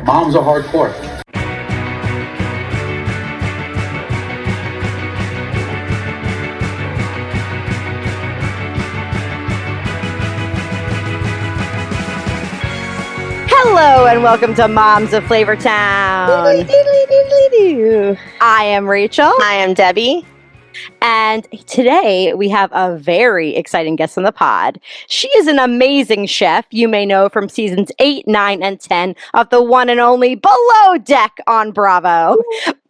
Moms are hardcore. Hello and welcome to Moms of Flavor Town. I am Rachel. I am Debbie. And today we have a very exciting guest on the pod. She is an amazing chef you may know from seasons 8, 9, and 10 of the one and only Below Deck on Bravo.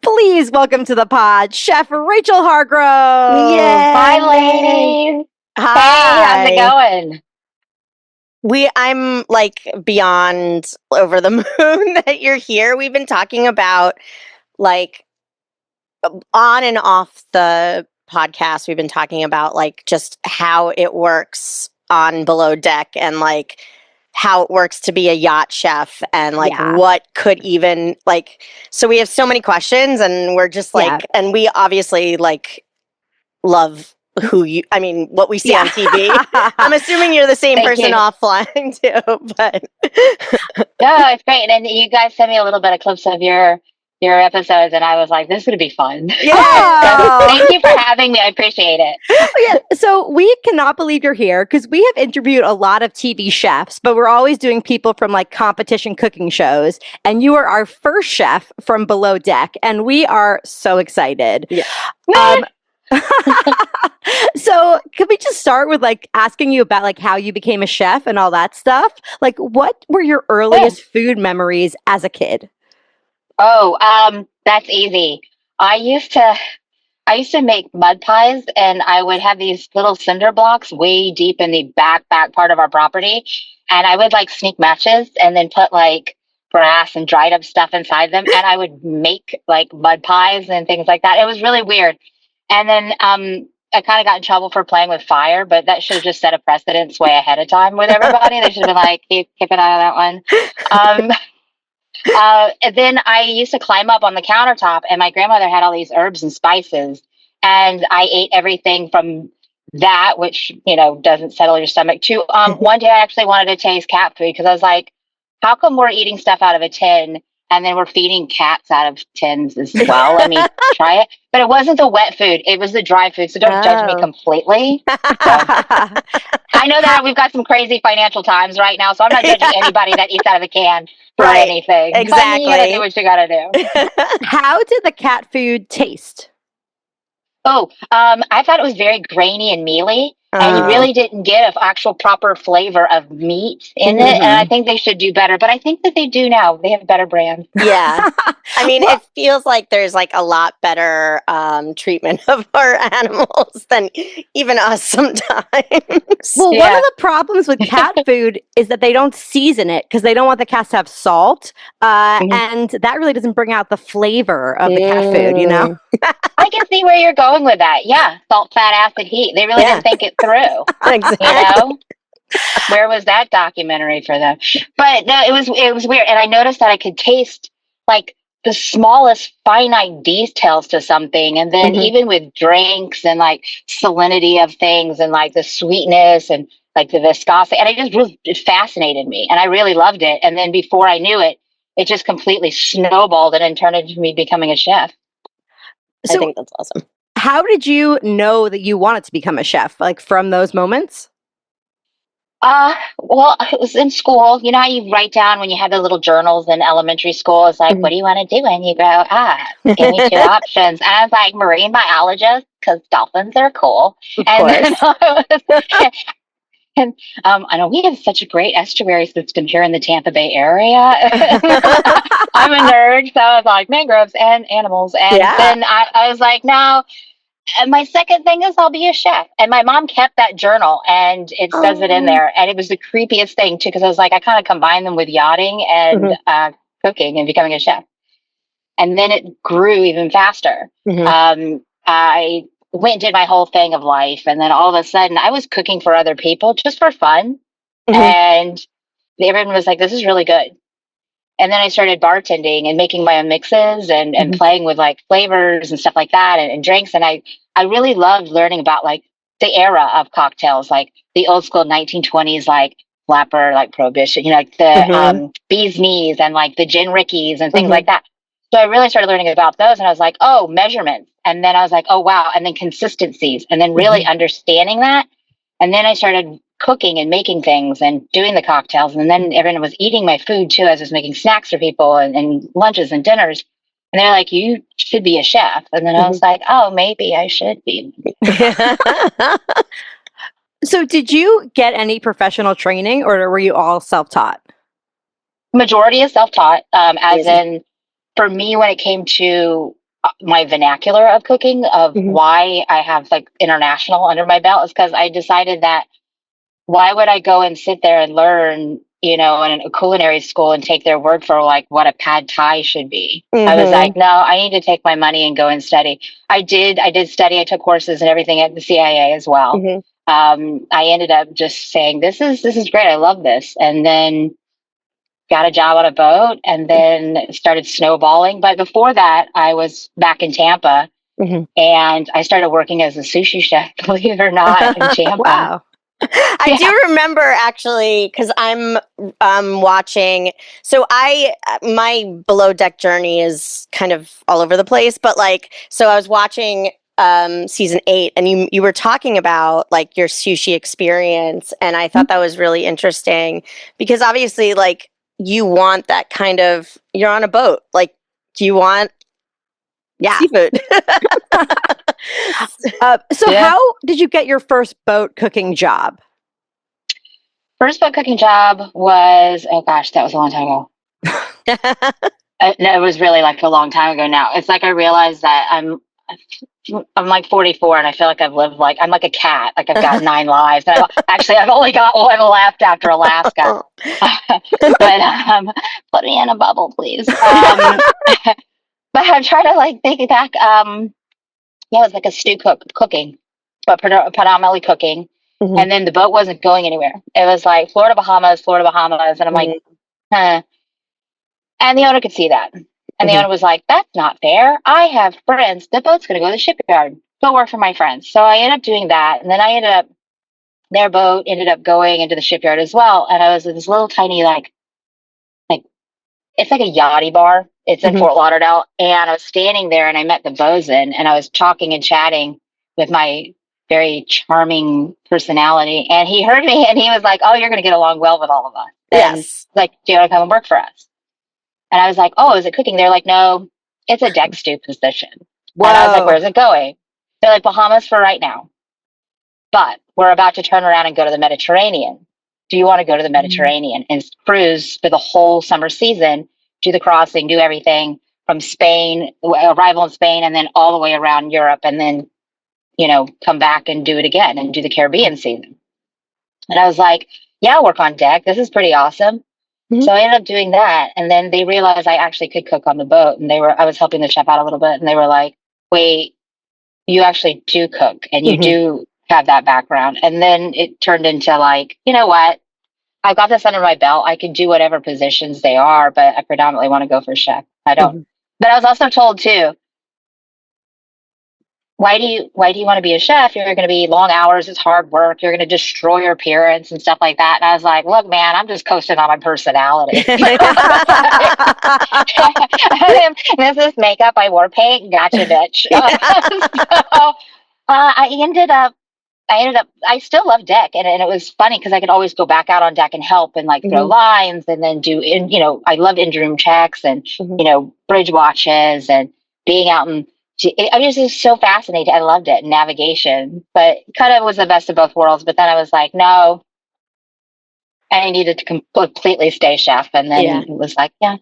Please welcome to the pod, Chef Rachel Hargrove. Yay. Hi, ladies. Hi. Hey, how's it going? I'm like beyond over the moon that you're here. We've been talking about like on and off the podcast. We've been talking about like just how it works on Below Deck and like how it works to be a yacht chef and like what could even like, so we have so many questions and we're just like, and we obviously like love what we see on TV. I'm assuming you're the same person offline too, but no, it's great. And you guys sent me a little bit of clips of your episodes, and I was like, this is going to be fun. Yeah. So thank you for having me. I appreciate it. So we cannot believe you're here because we have interviewed a lot of TV chefs, but we're always doing people from like competition cooking shows. And you are our first chef from Below Deck, and we are so excited. Yeah. So could we just start with like asking you about like how you became a chef and all that stuff? Like what were your earliest food memories as a kid? Oh, that's easy. I used to make mud pies, and I would have these little cinder blocks way deep in the back part of our property, and I would like sneak matches and then put like grass and dried up stuff inside them, and I would make like mud pies and things like that. It was really weird. And then I kind of got in trouble for playing with fire, but that should have just set a precedence way ahead of time with everybody. They should have been like, keep an eye on that one. And then I used to climb up on the countertop, and my grandmother had all these herbs and spices, and I ate everything from that, which, doesn't settle your stomach, to one day I actually wanted to taste cat food because I was like, how come we're eating stuff out of a tin and then we're feeding cats out of tins as well? I mean, try it. But it wasn't the wet food. It was the dry food. So don't judge me completely. So, I know that we've got some crazy financial times right now, so I'm not judging anybody that eats out of a can for anything. Exactly. You gotta do what you gotta do. How did the cat food taste? I thought it was very grainy and mealy. And you really didn't get an actual proper flavor of meat in it. And I think they should do better. But I think that they do now. They have better brands. Yeah. I mean, it feels like there's like a lot better treatment of our animals than even us sometimes. Well, one of the problems with cat food is that they don't season it because they don't want the cats to have salt. And that really doesn't bring out the flavor of the cat food, I can see where you're going with that. Yeah. Salt, fat, acid, heat. They really didn't think it through. Exactly. Where was that documentary for them? But no, it was weird. And I noticed that I could taste like the smallest finite details to something. And then even with drinks and like salinity of things and like the sweetness and like the viscosity, and it fascinated me, and I really loved it. And then before I knew it, it just completely snowballed and then turned into me becoming a chef. So, I think that's awesome. How did you know that you wanted to become a chef? Like from those moments? Well, it was in school. You know how you write down when you had the little journals in elementary school? It's like, what do you want to do when you grow up? Give me two options. And I was like, marine biologist, because dolphins are cool. And I know we have such a great estuary system here in the Tampa Bay area. I'm a nerd, so I was like, mangroves and animals. And then I was like, no. And my second thing is I'll be a chef. And my mom kept that journal, and it says it in there. And it was the creepiest thing, too, because I was like, I kind of combined them with yachting and cooking and becoming a chef. And then it grew even faster. I went and did my whole thing of life. And then all of a sudden I was cooking for other people just for fun. And everyone was like, this is really good. And then I started bartending and making my own mixes and playing with like flavors and stuff like that and drinks. And I really loved learning about like the era of cocktails, like the old school 1920s, like flapper, like prohibition, like the Mm-hmm. bee's knees and like the gin rickeys and things Mm-hmm. like that. So I really started learning about those, and I was like, oh, measurements. And then I was like, oh, wow. And then consistencies, and then really understanding that. And then I started cooking and making things and doing the cocktails. And then everyone was eating my food too, as I was making snacks for people and lunches and dinners. And they're like, you should be a chef. And then I Mm-hmm. was like, oh, maybe I should be. So, did you get any professional training, or were you all self-taught? Majority is self-taught, as Amazing. in for me, when it came to my vernacular of cooking, of Mm-hmm. why I have like international under my belt, is because I decided that why would I go and sit there and learn, in a culinary school and take their word for like what a pad thai should be? I was Mm-hmm. like, no, I need to take my money and go and study. I did study. I took courses and everything at the CIA as well. Mm-hmm. I ended up just saying, this is great. I love this. And then got a job on a boat and then started snowballing. But before that, I was back in Tampa Mm-hmm. and I started working as a sushi chef, believe it or not, in Tampa. Wow. I Yeah. do remember actually because I'm watching. So my below deck journey is kind of all over the place, but like so I was watching season 8, and you were talking about like your sushi experience, and I thought that was really interesting because obviously like you want that kind of you're on a boat, like do you want Yeah. seafood? So, Yeah. how did you get your first boat cooking job? First boat cooking job was, oh gosh, that was a long time ago. No, it was really like a long time ago now. It's like I realized that I'm like 44 and I feel like I've lived like I'm like a cat. Like I've got 9 lives. And I've only got one left after Alaska. But put me in a bubble, please. But I'm trying to like think it back. Yeah, it was like a stew cooking, but predominantly cooking. Mhm. And then the boat wasn't going anywhere. It was like Florida, Bahamas, Florida, Bahamas. And I'm like, Mhm. huh. And the owner could see that. And the Mhm. owner was like, that's not fair. I have friends. The boat's going to go to the shipyard. Go work for my friends. So I ended up doing that. And then their boat ended up going into the shipyard as well. And I was in this little tiny, like it's like a yachty bar. It's in Mhm. Fort Lauderdale. And I was standing there and I met the bosun and I was talking and chatting with my very charming personality. And he heard me and he was like, oh, you're going to get along well with all of us. And Yes. like, do you want to come and work for us? And I was like, oh, is it cooking? They're like, no, it's a deck stew position. And I was like, Whoa. where's it going? They're like, Bahamas for right now. But we're about to turn around and go to the Mediterranean. Do you want to go to the Mediterranean and cruise for the whole summer season, do the crossing, do everything from Spain, arrival in Spain, and then all the way around Europe, and then, come back and do it again and do the Caribbean season? And I was like, yeah, I'll work on deck. This is pretty awesome. Mhm. So I ended up doing that. And then they realized I actually could cook on the boat. And I was helping the chef out a little bit. And they were like, wait, you actually do cook and you Mhm. do have that background. And then it turned into like, you know what? I've got this under my belt. I can do whatever positions they are, but I predominantly want to go for chef. I don't. Mhm. But I was also told too, why do you want to be a chef? You're going to be long hours. It's hard work. You're going to destroy your appearance and stuff like that. And I was like, look, man, I'm just coasting on my personality. This is makeup. I wore paint. Gotcha, bitch. So I still love deck. And it was funny because I could always go back out on deck and help and like throw Mhm. lines and then I loved in-room checks and, Mhm. bridge watches and being out in, I was just so fascinated. I loved it. Navigation, but kind of was the best of both worlds. But then I was like, no, I needed to completely stay chef. And then Yeah. it was like, yeah.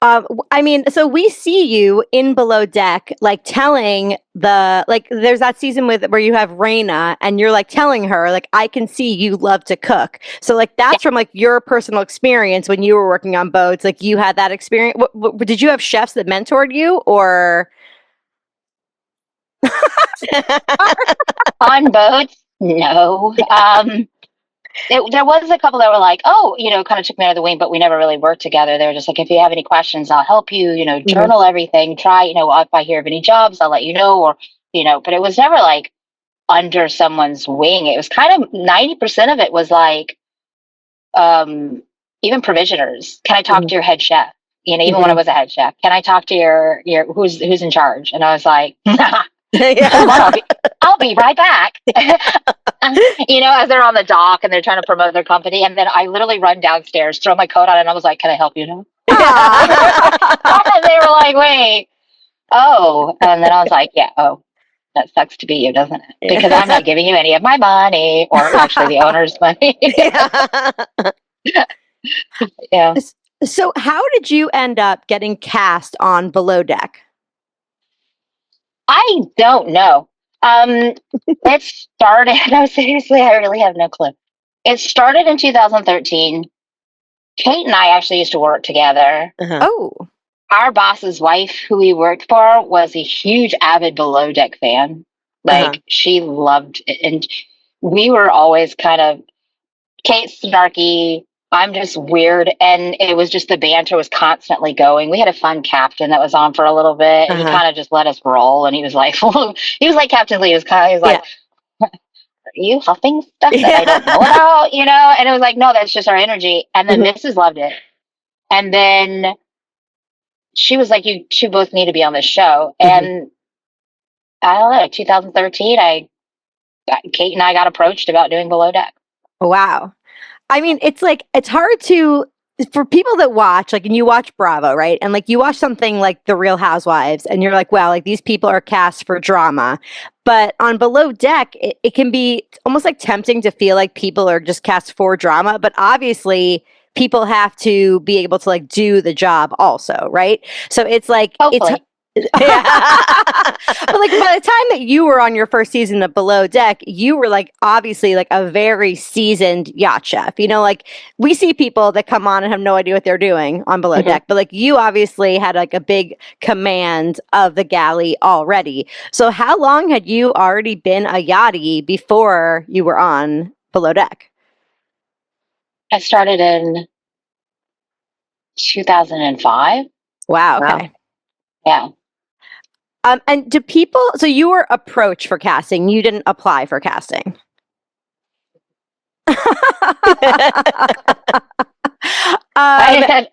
I mean, so we see you in Below Deck, like telling there's that season where you have Raina and you're like telling her, like, I can see you love to cook. So, like, that's from like your personal experience when you were working on boats. Like, you had that experience. Did you have chefs that mentored you or? On boats, no. There was a couple that were like, oh, kind of took me under the wing, but we never really worked together. They were just like, if you have any questions, I'll help you, Mhm. journal everything, try, if I hear of any jobs, I'll let you know, or, but it was never like under someone's wing. It was kind of 90% of it was like, even provisioners. Can I talk to your head chef? You know, even when I Mhm. was a head chef, can I talk to your who's in charge? And I was like, hold on, Yeah. I'll be right back. You know, as they're on the dock and they're trying to promote their company, and then I literally run downstairs, throw my coat on, and I was like, "Can I help you now?" And they were like, "Wait, oh," and then I was like, "Yeah, oh, that sucks to be you, doesn't it? Because I'm not giving you any of my money, or actually the owner's money." Yeah. Yeah. So, how did you end up getting cast on Below Deck? I don't know. It started, no, seriously, I really have no clue. It started in 2013. Kate and I actually used to work together. Uh-huh. Oh, Our boss's wife, who we worked for, was a huge avid Below Deck fan. Uh-huh. Like, she loved it. And we were always kind of, Kate's snarky, I'm just weird. And it was just the banter was constantly going. We had a fun captain that was on for a little bit, and he Uh-huh. kind of just let us roll. And he was like, he was like Captain Lee. He was Yeah. like, are you huffing stuff that I don't know Yeah. about? You know? And it was like, no, that's just our energy. And then Mhm. Mrs. loved it. And then she was like, you two both need to be on this show. Mhm. And I don't know, 2013, Kate and I got approached about doing Below Deck. wow. I mean, it's like, it's hard to, for people that watch, like, and you watch Bravo, right? And like, you watch something like The Real Housewives, and you're like, wow, like, these people are cast for drama. But on Below Deck, it can be almost like tempting to feel like people are just cast for drama. But obviously, people have to be able to like do the job also, right? So it's like, it's, Hopefully. but like by the time that you were on your first season of Below Deck, you were like obviously like a very seasoned yacht chef. You know, like we see people that come on and have no idea what they're doing on Below Mhm. Deck, but like you obviously had like a big command of the galley already. So how long had you already been a yachty before you were on Below Deck? I started in 2005. Wow. Wow. Okay. Yeah. And do people? So you were approached for casting. You didn't apply for casting. um, I,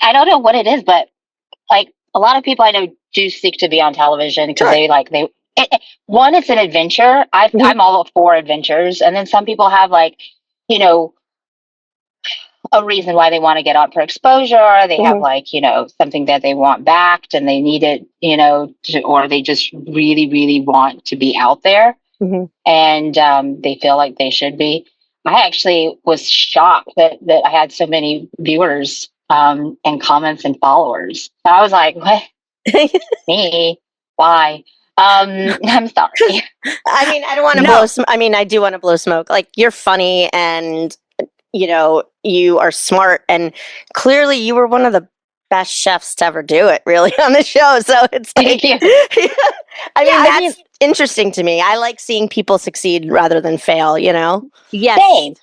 I don't know what it is, but like a lot of people I know do seek to be on television because Sure. one, it's an adventure. Mhm. I'm all for adventures, and then some people have like, you know, a reason why they want to get on for exposure. They have Mhm. like, something that they want backed and they need it, or they just really, really want to be out there, Mhm. and they feel like they should be. I actually was shocked that I had so many viewers and comments and followers. So I was like, what? Me? Why? I'm sorry. I mean, I don't want to no, I mean, I do want to blow smoke. Like, you're funny, and you are smart, and clearly you were one of the best chefs to ever do it, really, on the show. So it's like, Thank you. I mean, I that's interesting to me. I like seeing people succeed rather than fail, you know? yes. Same.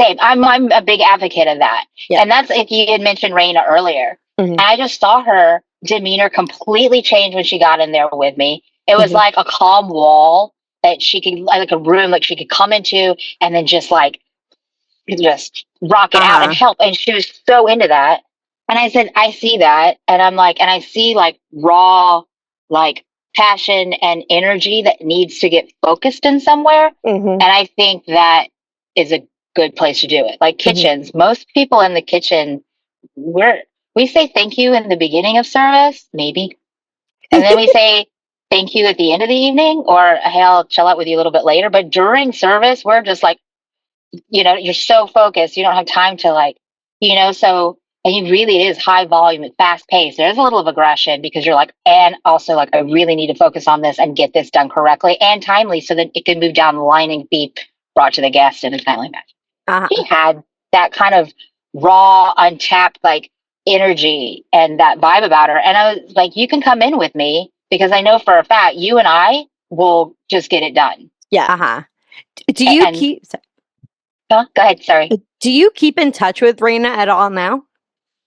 Same. I'm a big advocate of that. Yeah. And that's if you had mentioned Raina earlier. Mhm. And I just saw her demeanor completely change when she got in there with me. It was Mhm. like a calm wall that she could, like a room, like she could come into and then just rock it out and Uh-huh. help. And she was so into that. And I said, I see that. And I'm like, and I see like raw, like passion and energy that needs to get focused in somewhere. Mhm. And I think that is a good place to do it. Like Mhm. kitchens, most people in the kitchen, we say thank you in the beginning of service, maybe. And then we say thank you at the end of the evening, or hey, I'll chill out with you a little bit later. But during service, we're just like, you're so focused, you don't have time to so, and you really, it is high volume and fast paced. There's a little of aggression because you're like, and also like, I really need to focus on this and get this done correctly and timely so that it can move down the line and be brought to the guest in a timely manner. He Uh-huh. had that kind of raw, untapped, like energy and that vibe about her. And I was like, you can come in with me because I know for a fact you and I will just get it done. Yeah. Uh-huh. Do you And keep go ahead, sorry. in touch with Raina at all now?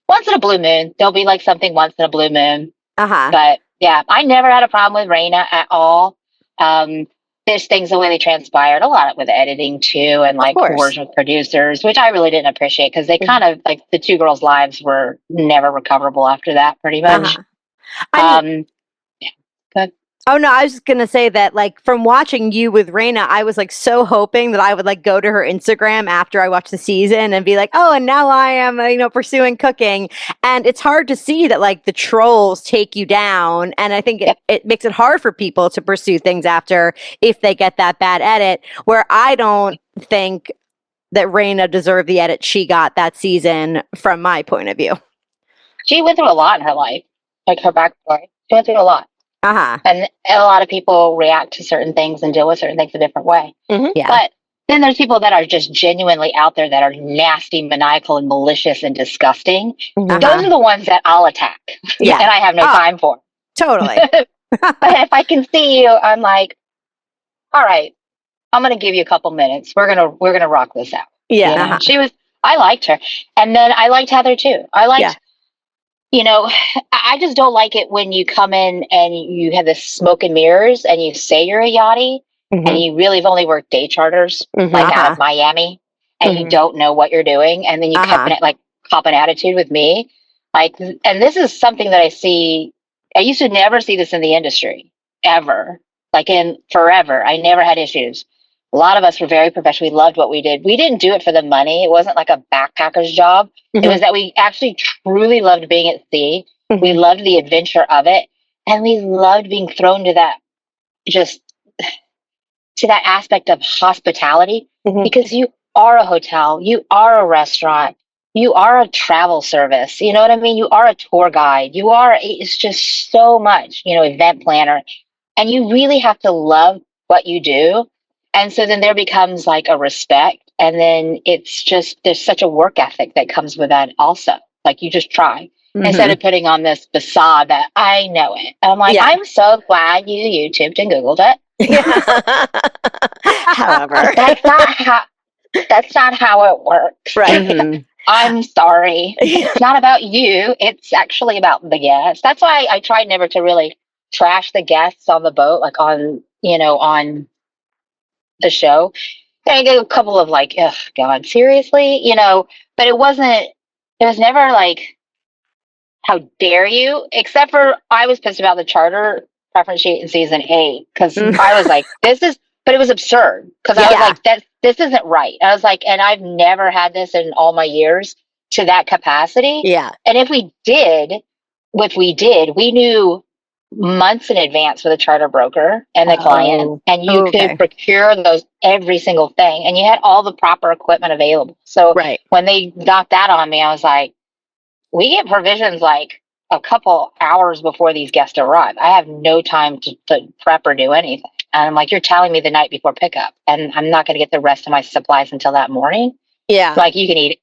Once in a blue moon. There'll be like something once in a blue moon. Uh-huh. But yeah, I never had a problem with Raina at all. Um, there's things the way they transpired, a lot with editing too, and like course. coercion with producers, which I really didn't appreciate because they kind of like the two girls' lives were never recoverable after that, pretty much. I mean, Yeah, but oh no, I was just gonna say that like from watching you with Raina, I was like so hoping that I would like go to her Instagram after I watched the season and be like, oh, and now I am pursuing cooking. And it's hard to see that like the trolls take you down, and I think it makes it hard for people to pursue things after if they get that bad edit. Where I don't think that Raina deserved the edit she got that season from my point of view. she went through a lot in her life, like her backstory. She went through a lot. Uh-huh. And a lot of people react to certain things and deal with certain things a different way. Yeah. But then there's people that are just genuinely out there that are nasty, maniacal, and malicious and disgusting. Uh-huh. Those are the ones that I'll attack. Yeah. And I have no time for. Totally. But if I can see you, I'm like, all right, I'm gonna give you a couple minutes. We're gonna rock this out. Yeah. You know? Uh-huh. I liked her. And then I liked Heather too. I liked I just don't like it when you come in and you have this smoke and mirrors and you say you're a yachty and you really have only worked day charters, like out of Miami, and you don't know what you're doing, and then you cop an attitude with me. Like, and this is something that I used to never see this in the industry, ever. Like in forever. I never had issues. A lot of us were very professional. We loved what we did. We didn't do it for the money. It wasn't like a backpacker's job. It was that we actually truly loved being at sea. We loved the adventure of it. And we loved being thrown to that aspect of hospitality, because you are a hotel, you are a restaurant, you are a travel service. You know what I mean? You are a tour guide. It's just so much, event planner. And you really have to love what you do. And so then there becomes like a respect. And then it's just, there's such a work ethic that comes with that also. Like you just try instead of putting on this facade that I know it. And I'm like, I'm so glad you YouTubed and Googled it. However, that's not how it works. right. I'm sorry. It's not about you. It's actually about the guests. That's why I tried never to really trash the guests on the boat, like on the show. I get a couple of like, oh God, seriously, but it was never like, how dare you? Except for I was pissed about the charter preference sheet in season 8 because I was like, but it was absurd because I was like, this isn't right. I was like, and I've never had this in all my years to that capacity. Yeah. And if we did, we knew months in advance with a charter broker and the client, and you could procure those every single thing, and you had all the proper equipment available. So when they knocked that on me, I was like, we get provisions like a couple hours before these guests arrive. I have no time to prep or do anything. And I'm like, you're telling me the night before pickup, and I'm not going to get the rest of my supplies until that morning. Yeah. Like you can eat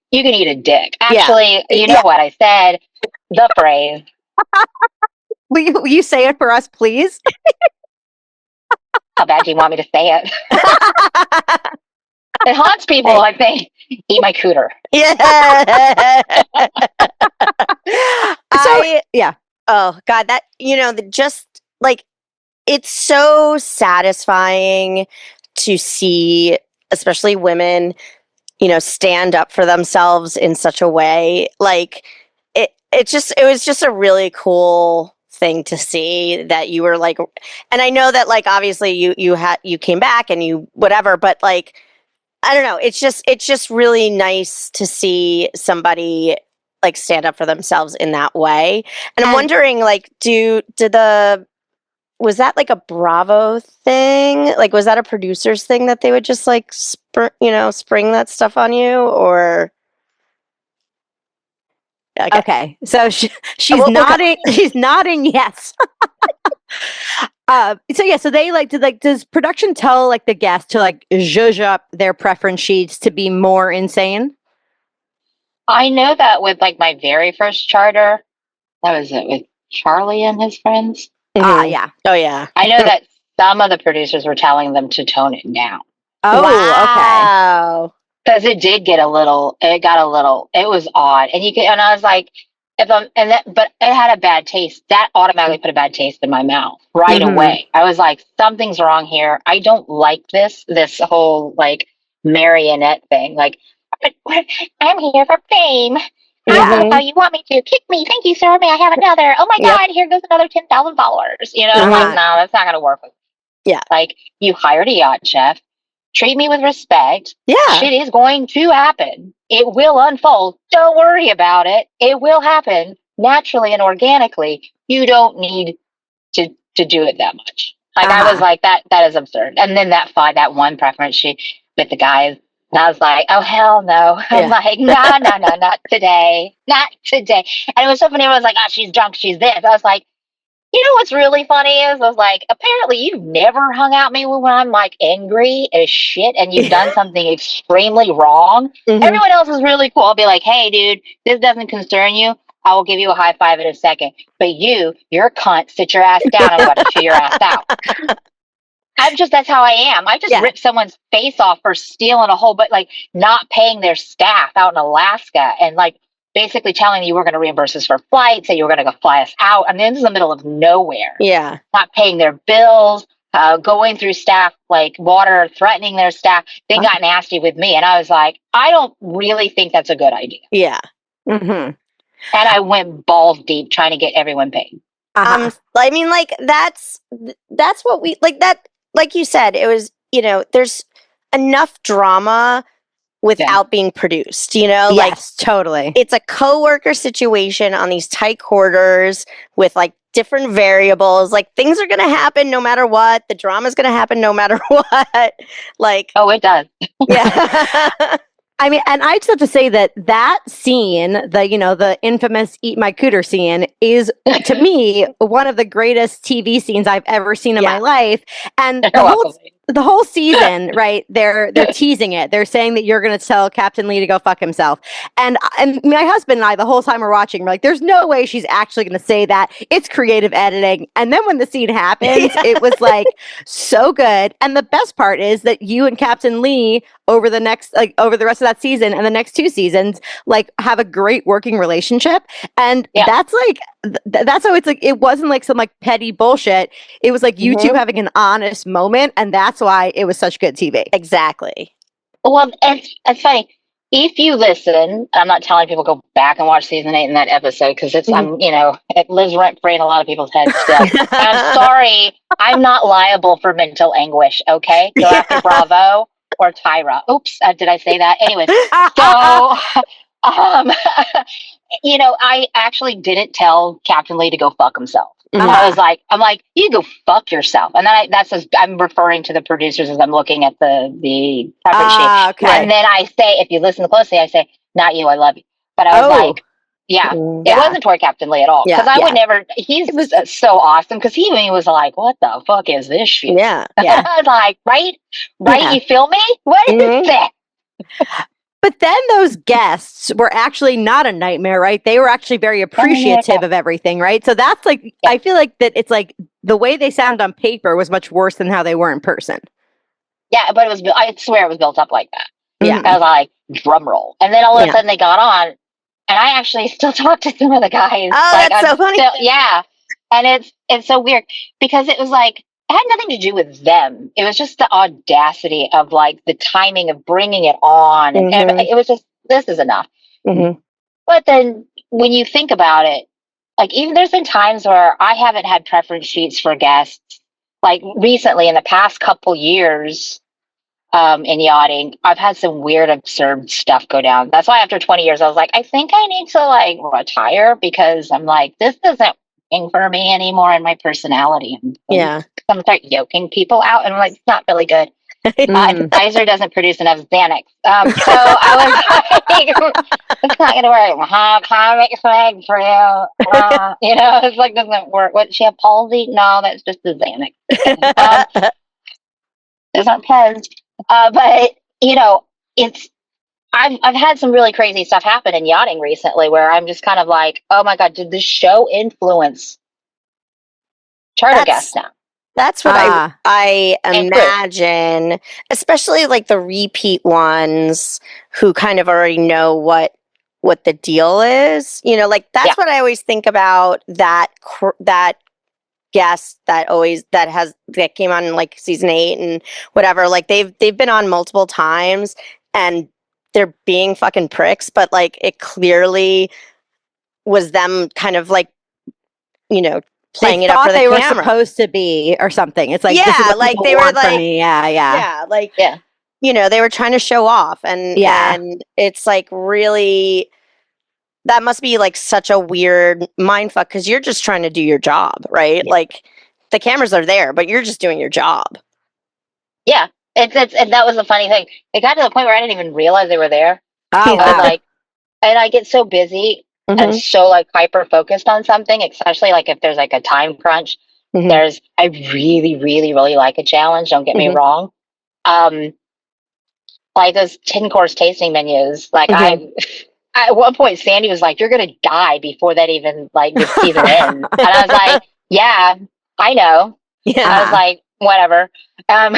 a dick. Actually, you know what I said? The phrase. Will you say it for us, please? How bad do you want me to say it? It haunts people, I think. Eat my cooter. Yeah. Yeah. Oh God, that just like it's so satisfying to see, especially women, stand up for themselves in such a way. Like it was just a really cool thing to see that you were like, and I know that like obviously you came back and you whatever, but like I don't know, it's just really nice to see somebody like stand up for themselves in that way. And I'm wondering, like, was that like a Bravo thing? Like, was that a producer's thing that they would just like spring that stuff on you, or? Okay. So she's nodding. She's nodding. Yes. So they does production tell like the guests to like zhuzh up their preference sheets to be more insane? I know that with like my very first charter, that was it with Charlie and his friends. Yeah. Oh yeah. I know that some of the producers were telling them to tone it down. Oh, wow. Because it got a little, it was odd. And I was like, but it had a bad taste. That automatically put a bad taste in my mouth right away. I was like, something's wrong here. I don't like this whole like marionette thing. Like, I'm here for fame. Yeah. Oh, you want me to kick me? Thank you, sir. May I have another? Oh my Yep. God, here goes another 10,000 followers. You know, I'm like, no, that's not going to work. Yeah. Like, you hired a yacht chef. Treat me with respect. Yeah. Shit is going to happen. It will unfold. Don't worry about it. It will happen naturally and organically. You don't need to do it that much. Like, I was like, that is absurd. And then that one preference she with the guys, and I was like, oh hell no. I'm like, no, not today. Not today. And it was so funny. I was like, oh, she's drunk, she's this. I was like, you know what's really funny is I was like, apparently you've never hung out with me when I'm like angry as shit and you've done something extremely wrong. Everyone else is really cool. I'll be like, hey dude, this doesn't concern you. I will give you a high five in a second. But you're a cunt, sit your ass down, I'm about to chew your ass out. That's how I am. I just ripped someone's face off for stealing a whole, but like not paying their staff out in Alaska and like basically telling me you were going to reimburse us for flights, that you were going to go fly us out. I mean, this is the middle of nowhere. Yeah. Not paying their bills, going through staff like water, threatening their staff. They got nasty with me. And I was like, I don't really think that's a good idea. Yeah. And I went balls deep trying to get everyone paid. I mean, like, that's what we, like, that, like you said, it was, you know, there's enough drama without being produced, you know? Yes, totally. It's a coworker situation on these tight quarters with like different variables. Like, things are going to happen no matter what. The drama's going to happen no matter what. Like, oh, it does. Yeah. I mean, and I just have to say that scene, the infamous "Eat My Cooter" scene, is to me one of the greatest TV scenes I've ever seen in my life. And the whole season, right? They're teasing it. They're saying that you're going to tell Captain Lee to go fuck himself. And my husband and I, the whole time we're watching, we're like, "There's no way she's actually going to say that. It's creative editing." And then when the scene happens, it was like so good. And the best part is that you and Captain Lee over the rest of that season and the next two seasons, like, have a great working relationship. And that's like, that's how it's like, it wasn't like some like petty bullshit. It was like you two having an honest moment. And that's why it was such good TV. Exactly. Well, it's funny. If you listen, I'm not telling people go back and watch season 8 in that episode because it lives rent free in a lot of people's heads still. And I'm sorry, I'm not liable for mental anguish. Okay, go after Bravo or Tyra. Oops, did I say that? Anyways, so I actually didn't tell Captain Lee to go fuck himself. I'm like, you go fuck yourself. And then I'm referring to the producers as I'm looking at the preference sheet. Okay. And then I say, if you listen closely, I say, not you, I love you. But I was like, it wasn't toward Captain Lee at all. Because I would never, he's so awesome. Because he was like, what the fuck is this shit? Yeah. I was like, right? You feel me? What is that? But then those guests were actually not a nightmare, right? They were actually very appreciative of everything, right? So that's like, I feel like that it's like the way they sound on paper was much worse than how they were in person. Yeah, but I swear it was built up like that. Yeah. I was like, drum roll. And then all of a sudden they got on, and I actually still talk to some of the guys. Oh, like, that's so funny. And it's so weird because it was like, it had nothing to do with them. It was just the audacity of like the timing of bringing it on. And it was just, this is enough. But then when you think about it, like even there's been times where I haven't had preference sheets for guests. Like recently in the past couple years in yachting, I've had some weird, absurd stuff go down. That's why after 20 years, I was like, I think I need to like retire because I'm like, this isn't working for me anymore in my personality. I'm going to start yoking people out, and I'm like, it's not really good. Pfizer doesn't produce enough Xanax. So I was like, it's not going to work. Comic flag for you. It's like, doesn't work. What, she have palsy? No, that's just the Xanax. Those aren't pens. But, I've had some really crazy stuff happen in yachting recently where I'm just kind of like, oh my God, did this show influence charter guests now? That's what I imagine, especially like the repeat ones who kind of already know what what the deal is. You know, like that's what I always think about that guest that came on like season 8 and whatever. Like they've been on multiple times and they're being fucking pricks, but like it clearly was them kind of like, you know, playing They it up thought for the they were camera. supposed to be or something. It's like, this is what like people they were want like, from me. Yeah. like, Yeah. you know, they were trying to show off, and Yeah. it's like really, that must be like such a weird mind fuck because you're just trying to do your job, right? Like the cameras are there, but you're just doing your job. Yeah. It's and that was the funny thing. It got to the point where I didn't even realize they were there. Oh, I was wow. like, and I get so busy and so like hyper focused on something, especially like if there's like a time crunch. I really, really, really like a challenge. Don't get me wrong. Like those 10-course tasting menus. Like at one point, Sandy was like, "You're gonna die before that even like the season ends," and I was like, "Yeah, I know." I was like, "Whatever." Um,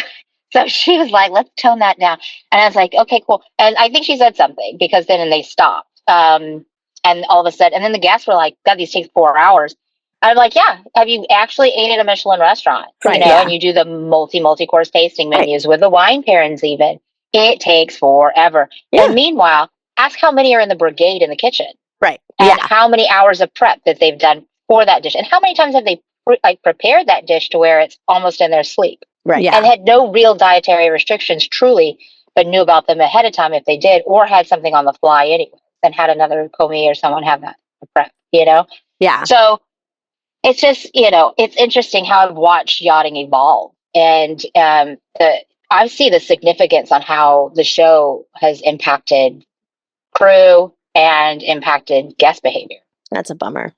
so she was like, "Let's tone that down," and I was like, "Okay, cool." And I think she said something because then they stopped. And all of a sudden, and then the guests were like, "God, these take 4 hours." I'm like, "Yeah, have you actually ate at a Michelin restaurant? Right, You know, and you do the multi-course tasting menus with the wine pairings even. It takes forever. And meanwhile, ask how many are in the brigade in the kitchen, right? And how many hours of prep that they've done for that dish, and how many times have they prepared that dish to where it's almost in their sleep, Right. And had no real dietary restrictions, truly, but knew about them ahead of time if they did, or had something on the fly anyway, and had another commis or someone have that prep, you know. Yeah. So it's just, you know, it's interesting how I've watched yachting evolve, and I see the significance on how the show has impacted crew and impacted guest behavior. That's a bummer.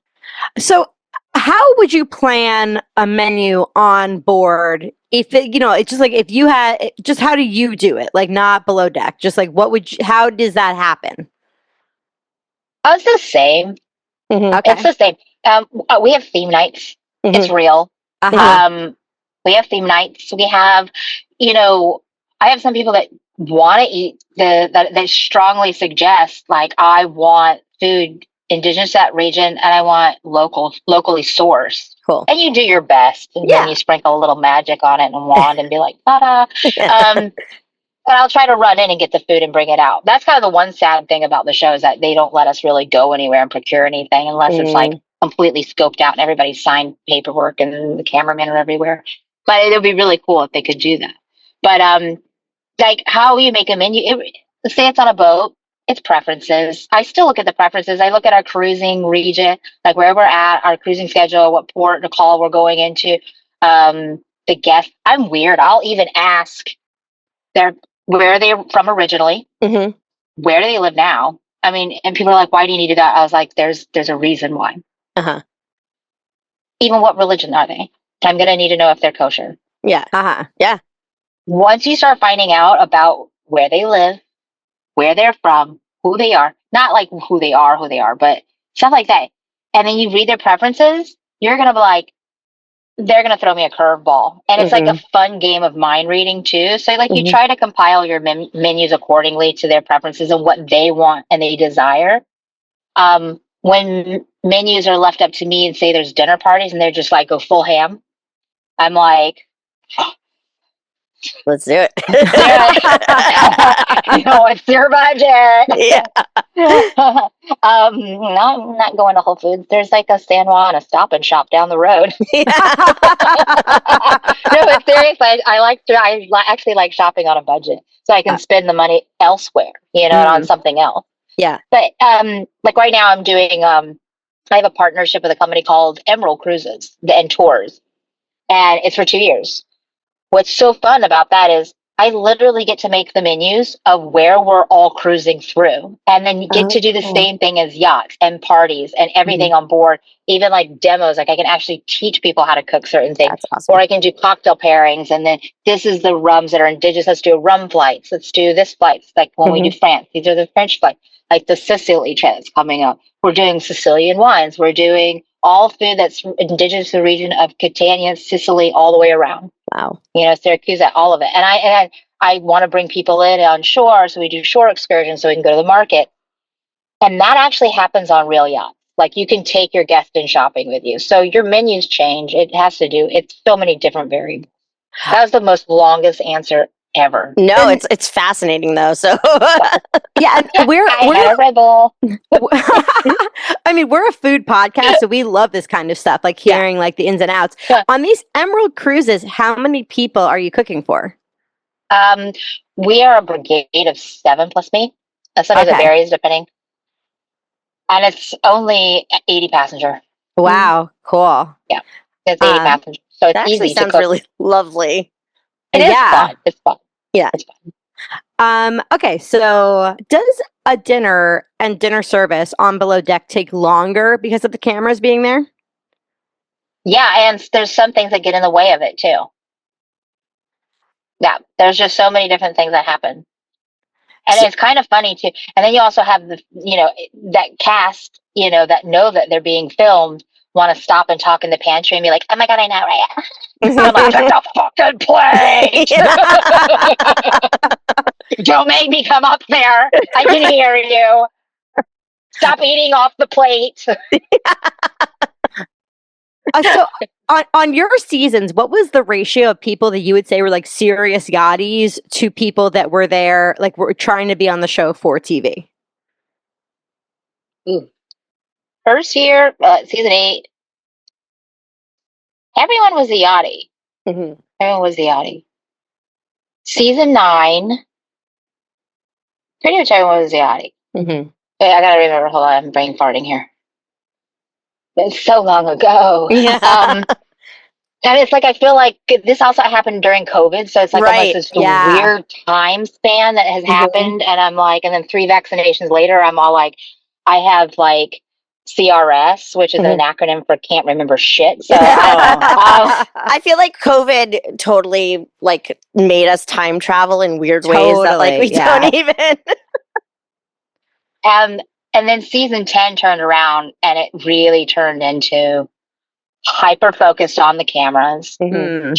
So how would you plan a menu on board if it, you know, it's just like if you had, just how do you do it? Like not below deck, just like how does that happen? It's the same. Okay. It's the same. We have theme nights. It's real. We have theme nights. We have, you know, I have some people that want to eat that strongly suggest like I want food indigenous to that region and I want locally sourced. Cool. And you do your best, and then you sprinkle a little magic on it and wand and be like, ta-da. But I'll try to run in and get the food and bring it out. That's kind of the one sad thing about the show is that they don't let us really go anywhere and procure anything unless it's like completely scoped out and everybody's signed paperwork and the cameramen are everywhere. But it would be really cool if they could do that. But like how you make a menu, say it's on a boat, it's preferences. I still look at the preferences. I look at our cruising region, like where we're at, our cruising schedule, what port or call we're going into, the guests. I'm weird. I'll even ask where they're from originally, where do they live now? I mean, and people are like, why do you need to do that? I was like, there's a reason why. Even what religion are they? I'm going to need to know if they're kosher. Yeah. Once you start finding out about where they live, where they're from, who they are, not like who they are, but stuff like that. And then you read their preferences, you're going to be like, they're going to throw me a curveball. And it's like a fun game of mind reading too. So like you try to compile your menus accordingly to their preferences and what they want and they desire. When menus are left up to me and say there's dinner parties and they're just like go full ham, I'm like, let's do it. You know, what's your budget? Yeah. No, I'm not going to Whole Foods. There's like a San Juan, a Stop and Shop down the road. No, but seriously, I actually like shopping on a budget, so I can spend the money elsewhere, you know, on something else. Yeah. But like right now, I'm doing. I have a partnership with a company called Emerald Cruises and Tours, and it's for 2 years. What's so fun about that is I literally get to make the menus of where we're all cruising through. And then you get to do the same thing as yachts and parties and everything on board, even like demos. Like I can actually teach people how to cook certain things. That's awesome. Or I can do cocktail pairings. And then this is the rums that are indigenous. Let's do rum flights. Let's do this flights. Like when we do France, these are the French flights. Like the Sicily trip that's coming up. We're doing Sicilian wines. We're doing all food that's indigenous to the region of Catania, Sicily, all the way around. Wow. You know, Syracuse, all of it. And I want to bring people in on shore, so we do shore excursions so we can go to the market. And that actually happens on real yachts. Like you can take your guest in shopping with you. So your menus change. It's so many different variables. That was the most longest answer ever. No, it's fascinating though. So Yeah, and I had a Red Bull. I mean, we're a food podcast, so we love this kind of stuff, like hearing like the ins and outs. Yeah. On these Emerald cruises, how many people are you cooking for? We are a brigade of 7 plus me. Sometimes it Okay. varies depending. And it's only 80 passenger. Wow, cool. Yeah, it's 80 passenger. So it's that actually easy to sounds cook. really lovely. It is Yeah. fun. It's fun. Yeah. It's fun. Okay, so does a dinner and dinner service on below deck take longer because of the cameras being there? Yeah, and there's some things that get in the way of it too. Yeah, there's just so many different things that happen. And it's kind of funny too. And then you also have that cast, that know that they're being filmed, want to stop and talk in the pantry and be like, "Oh my God, I know, right?" I'm like, "Get the fucking plate! Don't make me come up there. I can hear you. Stop eating off the plate." So on your seasons, what was the ratio of people that you would say were like serious yachties to people that were there, like were trying to be on the show for TV? Ooh. First year, season 8, everyone was a yachty. Mm-hmm. Everyone was a yachty. Season 9, pretty much everyone was a yachty. Mm-hmm. Wait, I gotta remember. Hold on, I'm brain farting here. It's so long ago. Yeah. And it's like I feel like this also happened during COVID, so it's like Right. almost this Yeah. weird time span that has happened. And I'm like, and then 3 vaccinations later, I'm all like, I have like CRS, which is an acronym for can't remember shit. So I don't know. I feel like COVID totally like made us time travel in weird ways that like we don't even. And then season 10 turned around and it really turned into hyper focused on the cameras,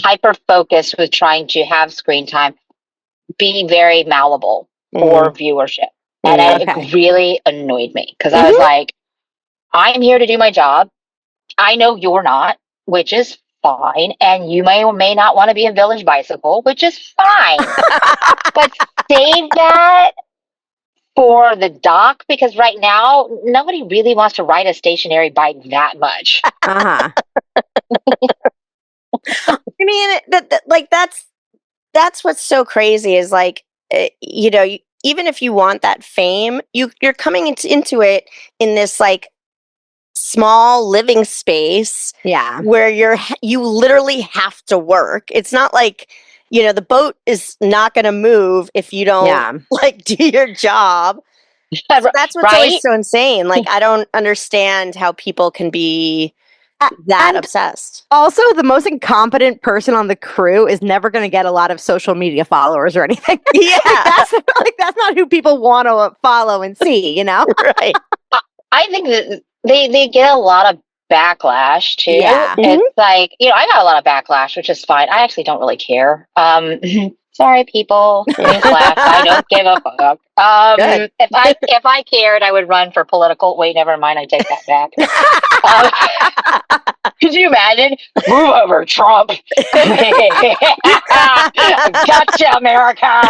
hyper focused with trying to have screen time, be very malleable for viewership. And it really annoyed me because I was like, I'm here to do my job. I know you're not, which is fine. And you may or may not want to be a Village Bicycle, which is fine. But save that for the dock, because right now nobody really wants to ride a stationary bike that much. Uh-huh. I mean, that's what's so crazy is like, even if you want that fame, you're coming into it in this like small living space, where you literally have to work. It's not like the boat is not going to move if you don't like do your job. So that's what's always so insane. Like I don't understand how people can be that obsessed. Also, the most incompetent person on the crew is never going to get a lot of social media followers or anything. Yeah, that's not who people want to follow and see. Right? I think that they get a lot of backlash too. Yeah. It's like, I got a lot of backlash, which is fine. I actually don't really care. Sorry, people. I don't give a fuck. If I cared, I would run for political. Wait, never mind. I take that back. Could you imagine? Move over, Trump. Gotcha, America.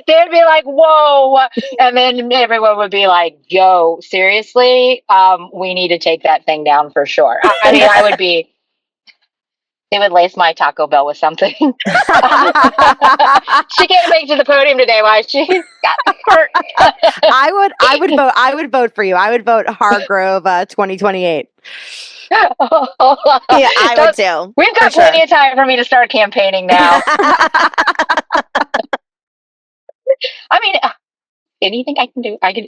They'd be like, whoa. And then everyone would be like, yo, seriously? We need to take that thing down for sure. I mean, they would lace my Taco Bell with something. She can't make it to the podium today. Why? She got hurt. I would vote for you. I would vote Hargrove 2028. Yeah, I would too. We've got plenty of time for me to start campaigning now. I mean, anything I can do, I can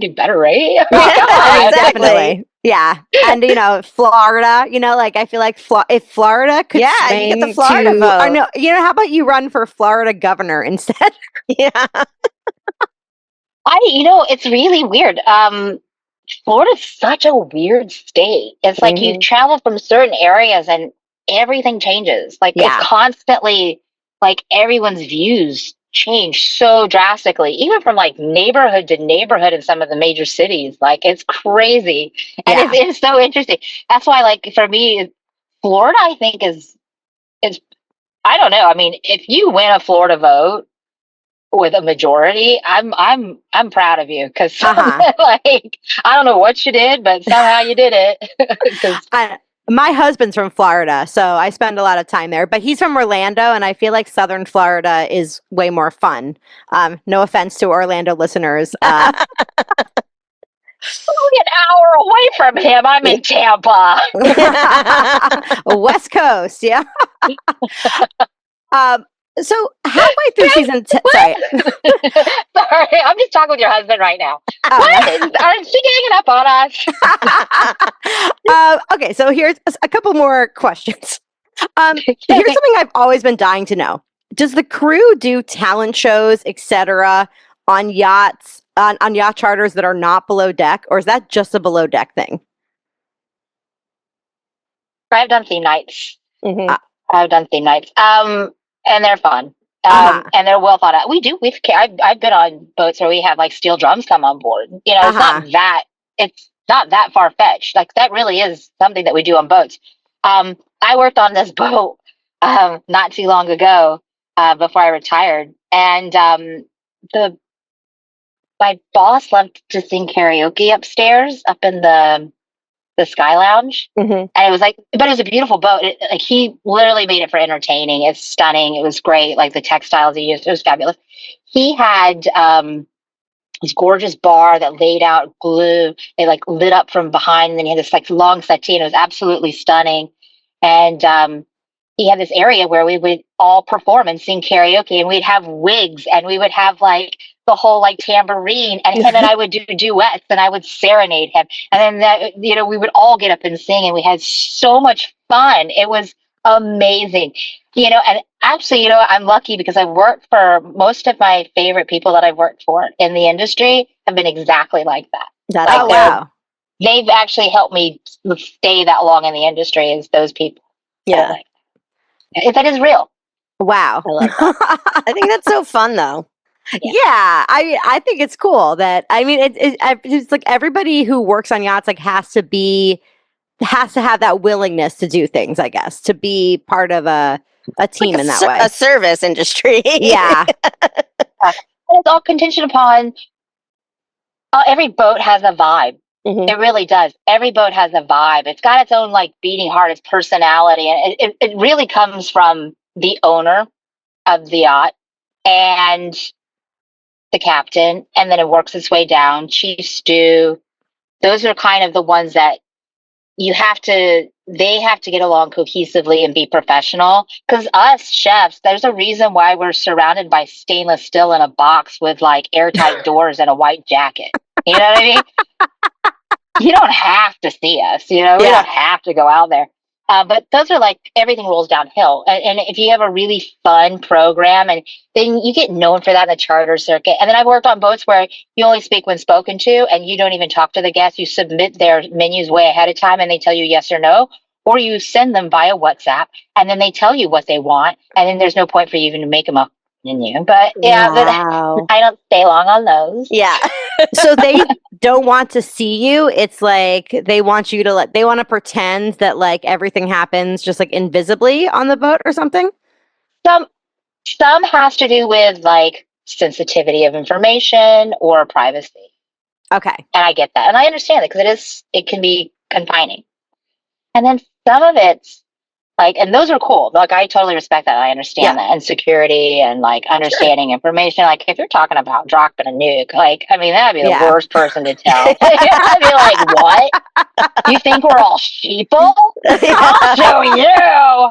do better, right? Definitely. Yeah. And, Florida, like I feel like if Florida could swing you get the Florida vote. I know, how about you run for Florida governor instead? Yeah. It's really weird. Florida's such a weird state. It's like you travel from certain areas and everything changes. Like it's constantly like everyone's views changed so drastically, even from like neighborhood to neighborhood in some of the major cities. Like it's crazy. And Yeah. it's so interesting. That's why, like, for me, Florida, I think is, I don't know. I mean, if you win a Florida vote with a majority, I'm proud of you because Uh-huh. like I don't know what you did, but somehow you did it. Because My husband's from Florida, so I spend a lot of time there. But he's from Orlando, and I feel like Southern Florida is way more fun. No offense to Orlando listeners. only an hour away from him, I'm in Tampa. West Coast, yeah. Um, so halfway through season 10, sorry. Sorry, I'm just talking with your husband right now. Oh, What? no. Are she ganging up on us? Okay, so here's a couple more questions. Here's something I've always been dying to know. Does the crew do talent shows, etc., on yachts, on yacht charters that are not below deck, or is that just a below deck thing? I've done theme nights. Mhm. Uh, I've done theme nights. And they're fun. uh-huh. And they're well thought out. We do. I've been on boats where we have like steel drums come on board. You know, Uh-huh. it's not that far fetched. Like that really is something that we do on boats. I worked on this boat not too long ago before I retired, and the my boss loved to sing karaoke upstairs, up in the Sky Lounge. Mhm. And it was like, but it was a beautiful boat. Like he literally made it for entertaining. It's stunning. It was great. Like the textiles he used, it was fabulous. He had this gorgeous bar that laid out glue. It like lit up from behind, and then he had this like long settee. It was absolutely stunning. And he had this area where we would all perform and sing karaoke, and we'd have wigs, and we would have like the whole like tambourine, and him and I would do duets, and I would serenade him, and then that, you know, we would all get up and sing, and we had so much fun. It was amazing, you know. And actually, you know, I'm lucky because I've worked for most of my favorite people that I've worked for in the industry have been exactly like that. That's Like Oh, awesome. wow. they've actually helped me stay that long in the industry as those people. So, Yeah, like, if that is real. Wow. I love that. I think that's so fun, though. Yeah. Yeah, I think it's cool that I mean it's like everybody who works on yachts like has to have that willingness to do things, I guess, to be part of a It's like team in that a way. service industry. Yeah. It's all contingent upon every boat has a vibe. Mhm. It really does. Every boat has a vibe. It's got its own like beating heart, its personality, and it really comes from the owner of the yacht and the captain, and then it works its way down. Chief stew. Those are kind of the ones that they have to get along cohesively and be professional, because us chefs, there's a reason why we're surrounded by stainless steel in a box with like airtight doors and a white jacket. You know what I mean? You don't have to see us, you know, we Yeah. don't have to go out there. But those are like everything rolls downhill. And if you have a really fun program, and then you get known for that in the charter circuit. And then I've worked on boats where you only speak when spoken to, and you don't even talk to the guests. You submit their menus way ahead of time, and they tell you yes or no, or you send them via WhatsApp, and then they tell you what they want, and then there's no point for you even to make them a menu. But yeah, Wow. I don't stay long on those. Yeah. So they don't want to see you. It's like they want you to they want to pretend that like everything happens just like invisibly on the boat or something. Some Some has to do with like sensitivity of information or privacy. Okay. And I get that. And I understand it because it can be confining. And then some of it's like, and those are cool. Like, I totally respect that. I Yeah. understand that. And security and like Sure. understanding information. Like, if you're talking about dropping a nuke, like, I mean, that'd be the Yeah. worst person to tell. I'd be like, what? You think we're all sheeple? I'll show you.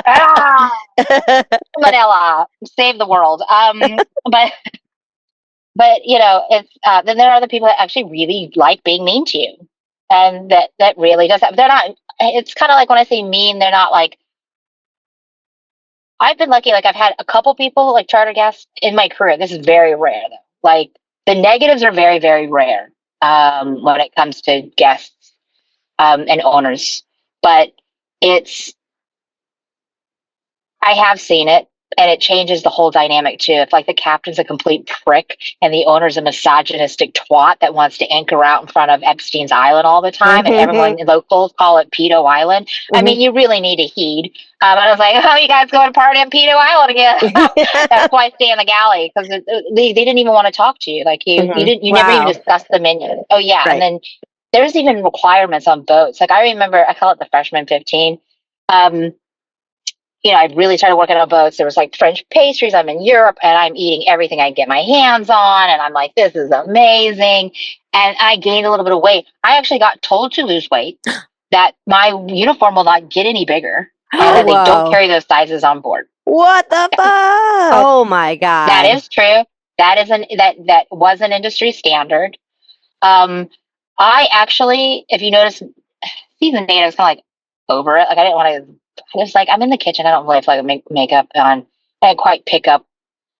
Ah, Manila, save the world. But you know, it's then there are other people that actually really like being mean to you, and that really does that. They're not. It's kind of like when I say mean, they're not like. I've been lucky. Like I've had a couple people like charter guests in my career. This is very rare though. Like the negatives are very very rare when it comes to guests and owners. But it's I have seen it. And it changes the whole dynamic too. If like the captain's a complete prick and the owner's a misogynistic twat that wants to anchor out in front of Epstein's Island all the time, and everyone locals call it Pedo Island. I mean, you really need to heed. And I was like, oh, you guys going to party on Pedo Island again? That's why I stay in the galley, because they didn't even want to talk to you. Like you never even Wow. discussed the menu. Oh yeah, Right. and then there's even requirements on boats. Like I remember, I call it the freshman 15. I really started working on boats. There was like French pastries. I'm in Europe and I'm eating everything I get my hands on. And I'm like, this is amazing. And I gained a little bit of weight. I actually got told to lose weight, that my uniform will not get any bigger, and that they don't Whoa. carry those sizes on board. What the fuck? Oh my God. That is true. That was an industry standard. I actually, if you notice, season 8, I was kind of like over it. Like I didn't want to. I was like, I'm in the kitchen. I don't really feel like make makeup on. I didn't quite pick up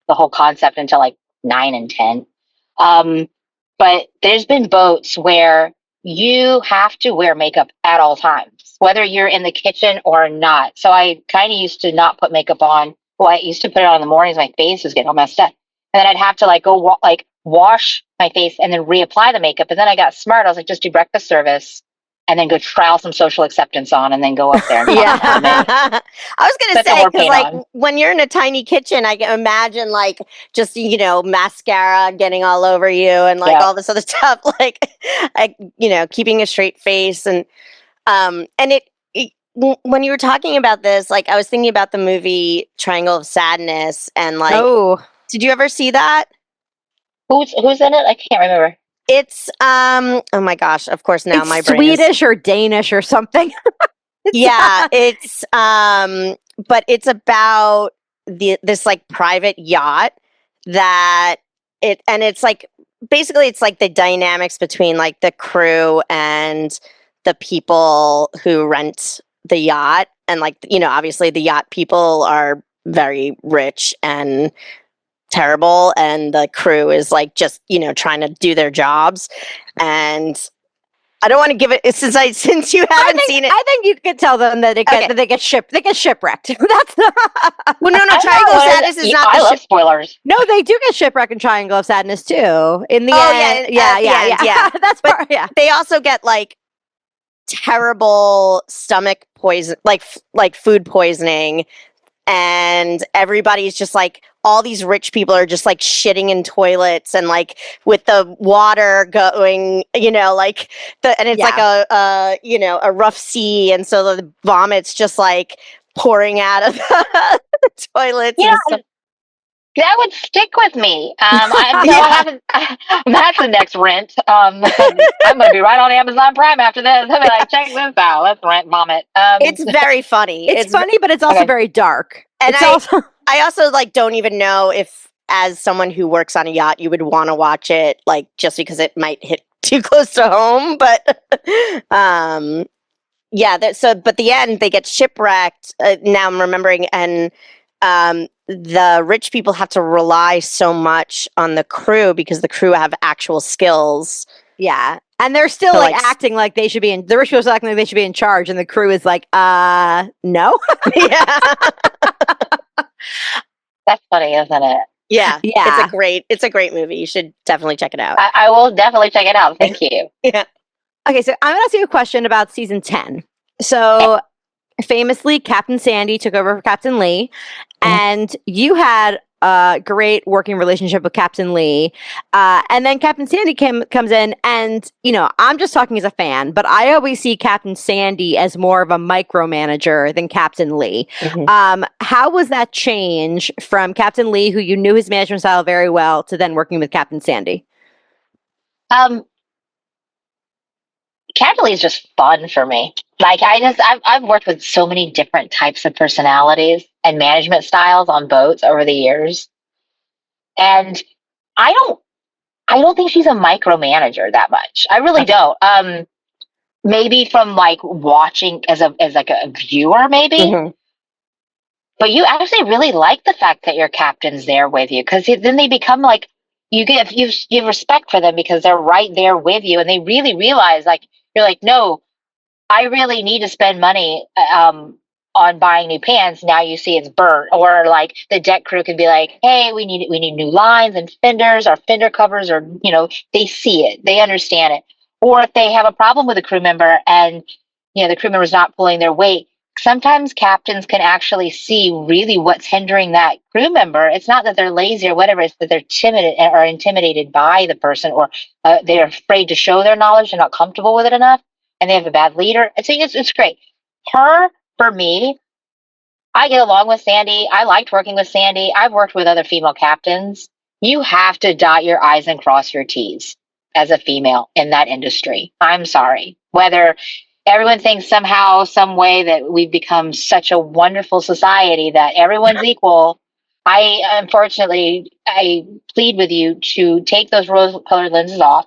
the whole concept until like 9 and 10. But there's been boats where you have to wear makeup at all times, whether you're in the kitchen or not. So I kind of used to not put makeup on. Well, I used to put it on in the mornings. My face was getting all messed up, and then I'd have to like go wash my face and then reapply the makeup. And then I got smart. I was like, just do breakfast service, and then go trial some social acceptance on, and then go up there. And Yeah. I was going to Put the say, war because paint like on. when you're in a tiny kitchen, I can imagine like just, mascara getting all over you and like Yeah. all this other stuff, like, keeping a straight face. And when you were talking about this, like I was thinking about the movie Triangle of Sadness, and like, Oh. did you ever see that? Who's in it? I can't remember. It's oh my gosh, of course now It's my brain is Swedish or Danish or something. yeah, it's but it's about this like private yacht that it's like basically it's like the dynamics between like the crew and the people who rent the yacht, and like obviously the yacht people are very rich and terrible, and the crew is like just trying to do their jobs. And I don't want to give it since you haven't seen it. I think you could tell them that Okay. they get shipwrecked. That's Well, no, Triangle of Sadness is not I the love spoilers. no, they do get shipwrecked in Triangle of Sadness too. In the Oh, end, yeah, at the end, yeah. That's But part. Yeah, they also get like terrible stomach poison, like food poisoning, and everybody's just like all these rich people are just like shitting in toilets, and like with the water going, and it's like a rough sea, and so the vomit's just like pouring out of the toilets and stuff. That would stick with me. I haven't. That's the next rent. I'm going to be right on Amazon Prime after this. I'll be like, check this out. Let's rent vomit. It's very funny. it's funny, but it's also very dark. And it's I also like don't even know if, as someone who works on a yacht, you would want to watch it, like just because it might hit too close to home. But but the end they get shipwrecked. Now I'm remembering, and the rich people have to rely so much on the crew because the crew have actual skills. Yeah. And they're still acting like they should be the rich people are acting like they should be in charge, and the crew is like, no. Yeah. That's funny, isn't it? Yeah. Yeah. It's a great movie. You should definitely check it out. I will definitely check it out. Thank you. Yeah. Okay, so I'm going to ask you a question about season 10. So famously, Captain Sandy took over for Captain Lee, and you had a great working relationship with Captain Lee. And then Captain Sandy comes in, and, I'm just talking as a fan, but I always see Captain Sandy as more of a micromanager than Captain Lee. How was that change from Captain Lee, who you knew his management style very well, to then working with Captain Sandy? Captain Lee is just fun for me. Like I've worked with so many different types of personalities and management styles on boats over the years, and I don't think she's a micromanager that much. I really don't. Maybe from like watching as like a viewer, maybe. But you actually really like the fact that your captain's there with you, because then they become like you give respect for them because they're right there with you, and they really realize like you're like, no, I really need to spend money on buying new pants, now you see it's burnt. Or like the deck crew could be like, hey, we need new lines and fenders, our fender covers, or they see it, they understand it. Or if they have a problem with a crew member and the crew member's not pulling their weight, sometimes captains can actually see really what's hindering that crew member. It's not that they're lazy or whatever, it's that they're timid or intimidated by the person, or they're afraid to show their knowledge, they're not comfortable with it enough, and they have a bad leader. I think it's great. For me, I get along with Sandy. I liked working with Sandy. I've worked with other female captains. You have to dot your I's and cross your T's as a female in that industry. I'm sorry. Whether everyone thinks somehow, some way that we've become such a wonderful society that everyone's equal, I plead with you to take those rose-colored lenses off,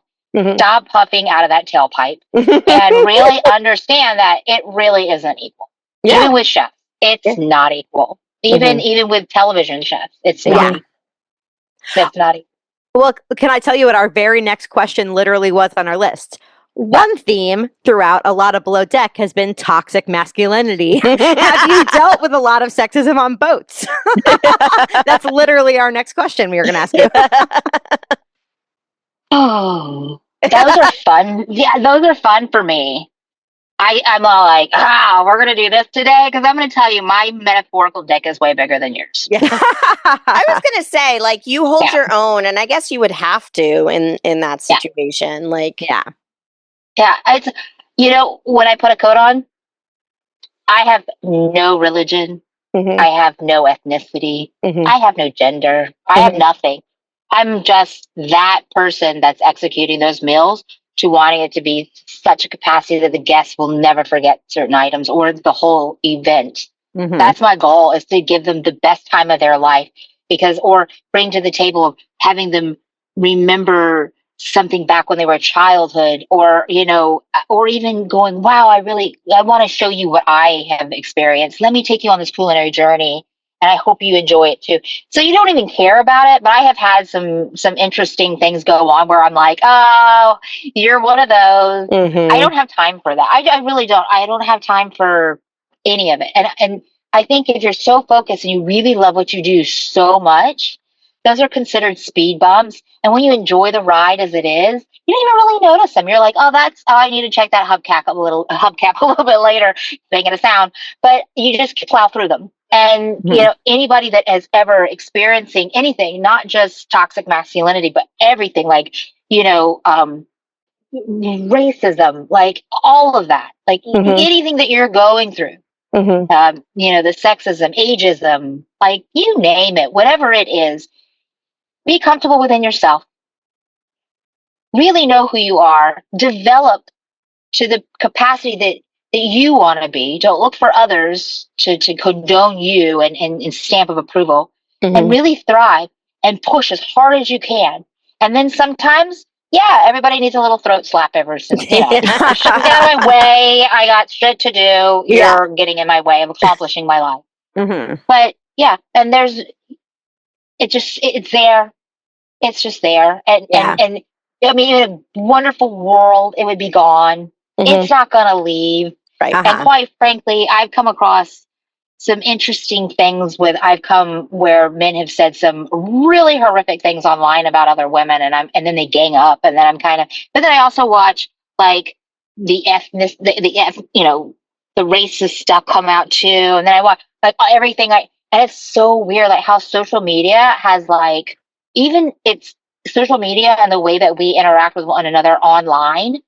stop puffing out of that tailpipe, and really understand that it really isn't equal. Yeah. Even with chefs, it's not equal. Even with television chefs, it's not equal. It's not equal. Well, can I tell you what our very next question literally was on our list? One theme throughout a lot of Below Deck has been toxic masculinity. Have you dealt with a lot of sexism on boats? That's literally our next question we were going to ask you. Oh, those are fun. Yeah, those are fun for me. I'm all like, we're going to do this today, because I'm going to tell you, my metaphorical deck is way bigger than yours. Yeah. I was going to say, like, you hold your own, and I guess you would have to in that situation. It's, when I put a coat on, I have no religion. I have no ethnicity. I have no gender. I have nothing. I'm just that person that's executing those meals to wanting it to be such a capacity that the guests will never forget certain items or the whole event. That's my goal, is to give them the best time of their life, or bring to the table of having them remember something back when they were childhood, or even going, wow, I want to show you what I have experienced. Let me take you on this culinary journey, and I hope you enjoy it too. So you don't even care about it, but I have had some interesting things go on where I'm like, oh, you're one of those. I don't have time for that. I really don't. I don't have time for any of it. And I think if you're so focused and you really love what you do so much, those are considered speed bumps. And when you enjoy the ride as it is, you don't even really notice them. You're like, I need to check that hubcap a little bit later, making a sound. But you just plow through them. And anybody that has ever experiencing anything, not just toxic masculinity, but everything, like racism, like all of that, like anything that you're going through, the sexism, ageism, like you name it, whatever it is, be comfortable within yourself. Really know who you are. Develop to the capacity that you want to be. Don't look for others to condone you and stamp of approval. And really thrive and push as hard as you can. And then sometimes, everybody needs a little throat slap every since. Get out of my way. I got shit to do. You're getting in my way of accomplishing my life. But and it's there. It's just there. And I mean, in a wonderful world, it would be gone. It's not going to leave. Right. And quite frankly, I've come across some interesting things where men have said some really horrific things online about other women, and then they gang up, and then but then I also watch like the racist stuff come out too, and then I watch like everything. And it's so weird, like how social media has social media and the way that we interact with one another online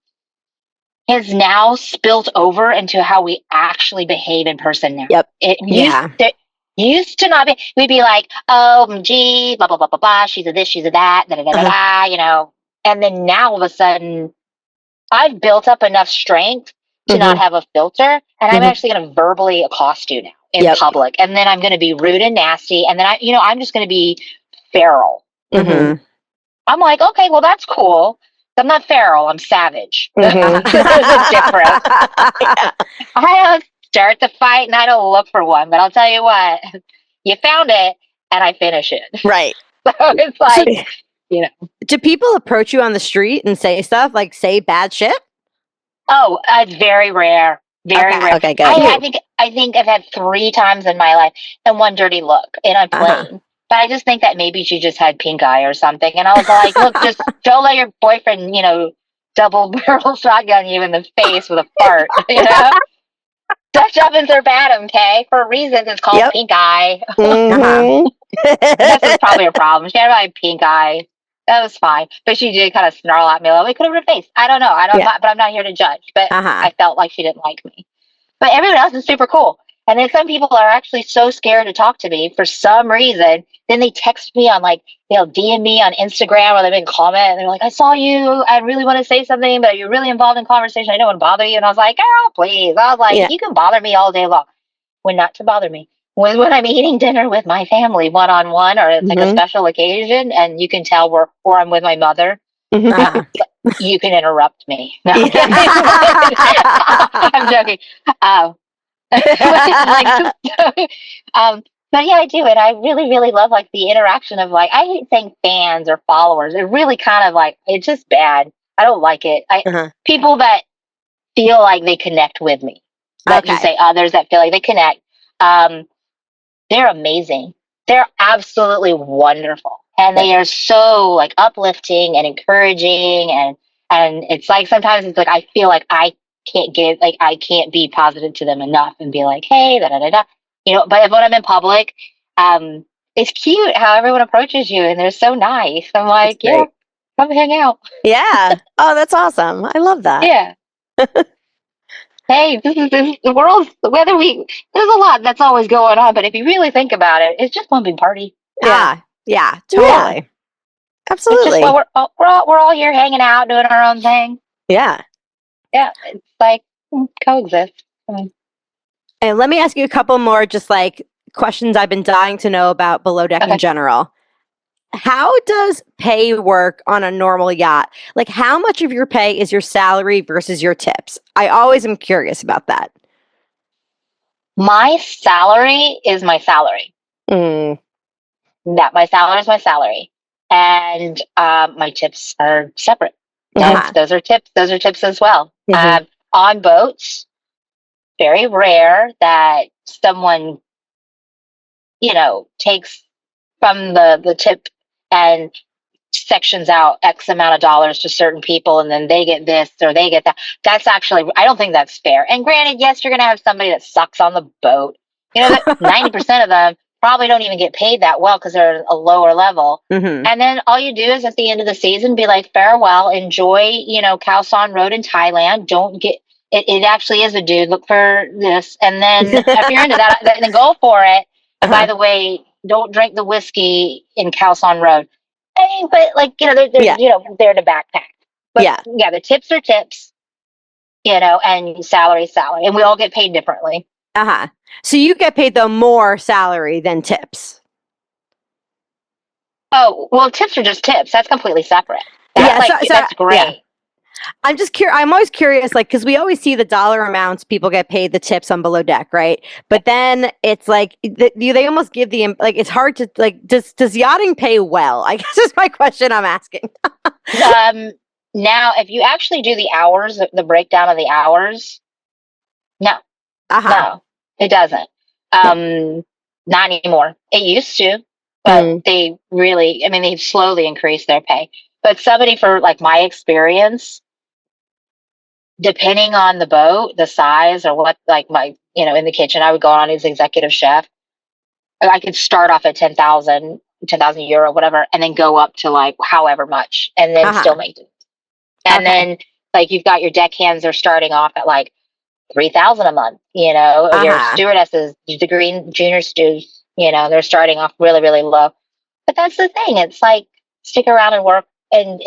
has now spilt over into how we actually behave in person now. Yep. It used to not be. We'd be like, oh, gee, blah, blah, blah, blah, blah. She's a this, she's a that, da, da, da, da, da, And then now all of a sudden, I've built up enough strength to not have a filter. And I'm actually going to verbally accost you now in public. And then I'm going to be rude and nasty. And then I'm just going to be feral. I'm like, okay, well, that's cool. I'm not feral. I'm savage. There's a difference. I don't start the fight and I don't look for one, but I'll tell you what, you found it and I finish it. Right. So it's like, Do people approach you on the street and say stuff like say bad shit? Oh, it's very rare. Very rare. Okay, good. I think I've had 3 times in my life and one dirty look, and I'm Uh-huh. plain. But I just think that maybe she just had pink eye or something. And I was like, look, just don't let your boyfriend, double barrel shotgun you in the face with a fart. Dutch ovens are bad, okay? For a reason, it's called Yep. pink eye. Mhm. This was probably a problem. She had my pink eye. That was fine. But she did kind of snarl at me, like, we could have her face. I don't know. Yeah. But I'm not here to judge. But Uh-huh. I felt like she didn't like me. But everyone else is super cool. And then some people are actually so scared to talk to me for some reason. Then they text me on they'll DM me on Instagram or they make a comment and they're like, I saw you. I really want to say something, but you're really involved in conversation. I don't want to bother you. And I was like, girl, please. I was like, Yeah. you can bother me all day long. When not to bother me. When I'm eating dinner with my family one on one or it's like a special occasion and you can tell or I'm with my mother, Uh-huh. you can interrupt me. No, I'm Yeah. kidding. I'm joking. But yeah, I do, and I really, really love the interaction of I hate saying fans or followers. It really kind of it's just bad. I don't like it. Uh-huh. People that feel like they connect with me. That you Okay. say others that feel like they connect. They're amazing. They're absolutely wonderful, and they are so uplifting and encouraging, and it's sometimes it's I feel like I can't be positive to them enough and be like, hey, da da da da, But when I'm in public, it's cute how everyone approaches you and they're so nice. I'm like, yeah, great. come hang out. Yeah. Oh, that's awesome. I love that. Yeah. Hey, this is the world. There's a lot that's always going on, but if you really think about it, it's just one big party. Yeah. Yeah, Yeah. totally. It's just Absolutely. we're all here hanging out, doing our own thing. Yeah. Yeah, it's coexist. And let me ask you a couple more just questions I've been dying to know about below deck in Okay. general. How does pay work on a normal yacht? How much of your pay is your salary versus your tips? I always am curious about that. My salary is my salary. Mm. My salary is my salary, and my tips are separate. Uh-huh. Those are tips. Those are tips as well. Mhm. On boats, very rare that someone takes from the tip and sections out X amount of dollars to certain people and then they get this or they get that. That's actually, I don't think that's fair. And granted, yes, you're going to have somebody that sucks on the boat. That 90% of them probably don't even get paid that well because they're a lower level. Mm-hmm. And then all you do is at the end of the season be like, farewell, enjoy, Khao San Road in Thailand. Don't get, it actually is a dude. Look for this. And then if you're into that, then go for it. And by the way, don't drink the whiskey in Khao San Road. I mean, but they're they're to backpack. But Yeah. the tips are tips, and salary, and we all get paid differently. Uh-huh. So you get paid the more salary than tips. Oh, well, tips are just tips. That's completely separate. That's great. Yeah. I'm just curious. I'm always curious, because we always see the dollar amounts people get paid the tips on below deck, right? But then it's they almost give it's hard to does yachting pay well? I guess is my question I'm asking. Now, if you actually do the hours, the breakdown of the hours, no, no, it doesn't. Not anymore. It used to, but they really, they've slowly increased their pay. But somebody for my experience, depending on the boat, the size, or what, in the kitchen, I would go on as executive chef. I could start off at 10,000 euro, whatever, and then go up to however much, and then still make it. And then you've got your deckhands are starting off at 3,000 a month. Your stewardesses, the green junior stews, they're starting off really, really low. But that's the thing. It's stick around and work and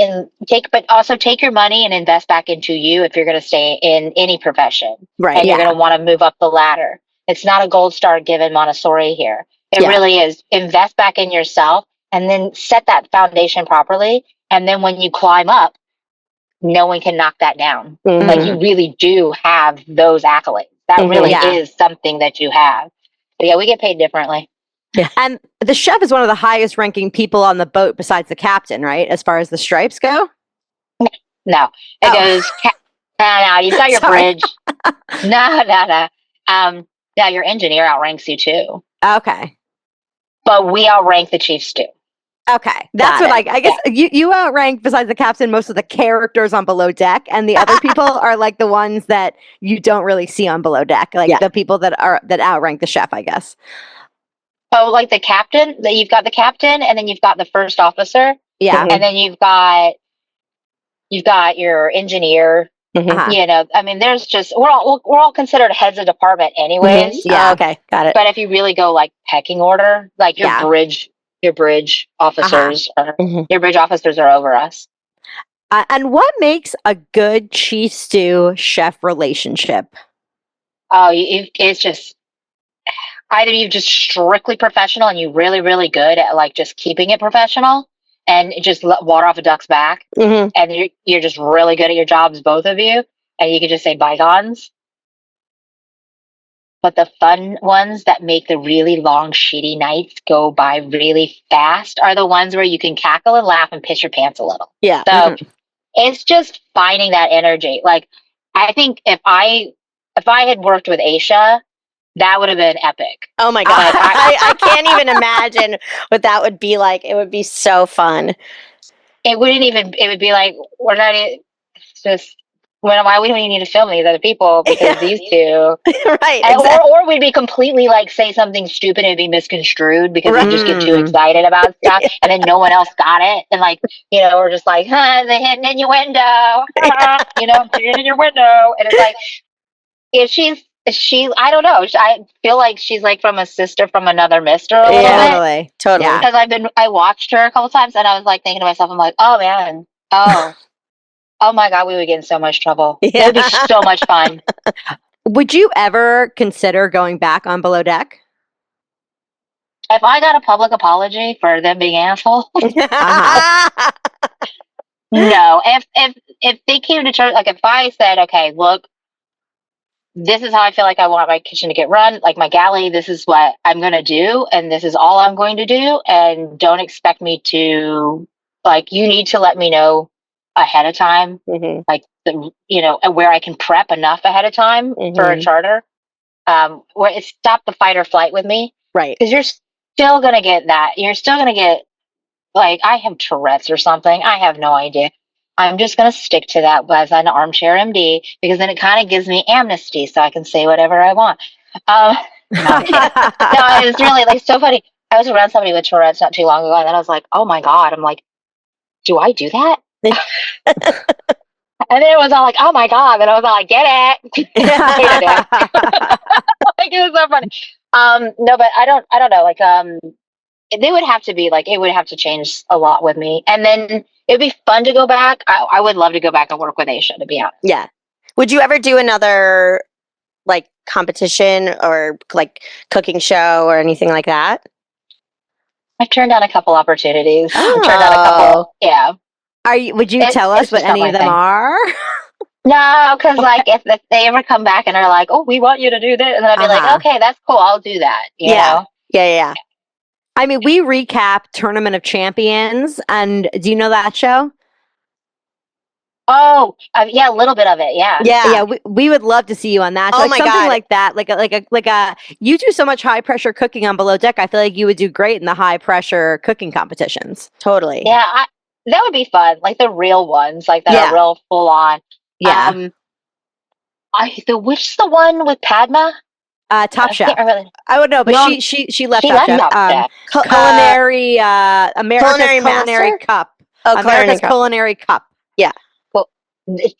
but also take your money and invest back into you if you're going to stay in any profession. Right. And you're going to want to move up the ladder. It's not a gold star given Montessori here. It really is. Invest back in yourself and then set that foundation properly. And then when you climb up, no one can knock that down. Mhm. You really do have those accolades. That really is something that you have. But yeah, we get paid differently. Yeah. And the chef is one of the highest ranking people on the boat besides the captain, right? As far as the stripes go? No. It goes, no, you've got your bridge. No, no, no. Yeah, your engineer outranks you too, Okay. but we outrank the chief stew. Okay. That's Got what it. I guess you outrank, besides the captain, most of the characters on Below Deck, and the other people are like the ones that you don't really see on Below Deck, like Yeah. the people that outrank the chef, I guess. Oh, like the captain, that you've got the captain, and then you've got the first officer, Yeah. Mhm. and then you've got your engineer. Mhm. Uh-huh. You know, I mean, there's just we're all considered heads of department, Mhm. anyways. Yeah. Oh, okay, got it. But if you really go like pecking order, like Yeah. your bridge officers Mhm. your bridge officers are over us. And what makes a good chief stew chef relationship? Oh, it's just either you're just strictly professional and you're really, really good at like just keeping it professional and just let water off a duck's back, Mhm. and you're just really good at your jobs, both of you, and you can just say bygones. But the fun ones that make the really long, shitty nights go by really fast are the ones where you can cackle and laugh and piss your pants a little. Yeah. So Mhm. it's just finding that energy. Like, I think if I had worked with Aisha, that would have been epic. Oh my god, Like, I can't even imagine what that would be like. It would be so fun. it wouldn't even. It would be like we're not. It's just why we don't even need to film these other people because these two. Right. And, Exactly. or we'd be completely like say something stupid and it'd be misconstrued because we just get too Mm. excited about stuff and then no one else got it, and like, you know, we're just like, huh, the hidden innuendo, you know, hidden in your window, and it's like, if she I don't know, I feel like she's like from a sister from another mister a little Yeah. bit, Totally. Totally. Yeah. because I watched her a couple times and I was like thinking to myself, I'm like, oh man, oh my god, we would get in so much trouble. It would be Yeah. so much fun. Would you ever consider going back on Below Deck? If I got a public apology for them being assholes, no. If they came to church, like if I said, okay, look, this is how I feel like I want my kitchen to get run, like my galley, this is what I'm gonna do, and this is all I'm going to do, and don't expect me to, like, you need to let me know ahead of time, Mhm. like and where I can prep enough ahead of time for a Mhm. charter. Where it stop the fight or flight with me, Right. because you're still gonna get that. You're still gonna get, like, I have Tourette's or something. I have no idea. I'm just going to stick to that as an armchair MD because then it kind of gives me amnesty so I can say whatever I want. No, I'm kidding. No, it's really like so funny. I was around somebody with Tourette's not too long ago, and then I was like, oh my God. I'm like, do I do that? And then it was all like, oh my God. And I was all like, get it. Hated it. Like, it was so funny. No, but I don't know. Like, they would have to be like, it would have to change a lot with me, and then it'd be fun to go back. I would love to go back and work with Aisha, to be honest. Yeah. Would you ever do another like competition or like cooking show or anything like that? I've turned down a couple opportunities. I've Oh. turned down a couple. Yeah. Would you tell us It's what just not any my of them thing. are? No, because like if they ever come back and are like, oh, we want you to do this, and then I'd be like, Uh-huh. okay, that's cool, I'll do that. You Yeah. know? Yeah. I mean, we recap Tournament of Champions, and do you know that show? Oh, yeah, a little bit of it. Yeah. Yeah, we would love to see you on that. Oh Like my something God. like that. Like a you do so much high pressure cooking on Below Deck. I feel like you would do great in the high pressure cooking competitions. Totally. Yeah, that would be fun. Like the real ones, like that Yeah. are real full on. Yeah. Which is the one with Padma? Top I Chef. can't really. I would know, but No, she left she Top left Chef. Top Chef. Culinary America's Culinary Culinary Master? Cup. Oh, America's Culinary Cup. Well,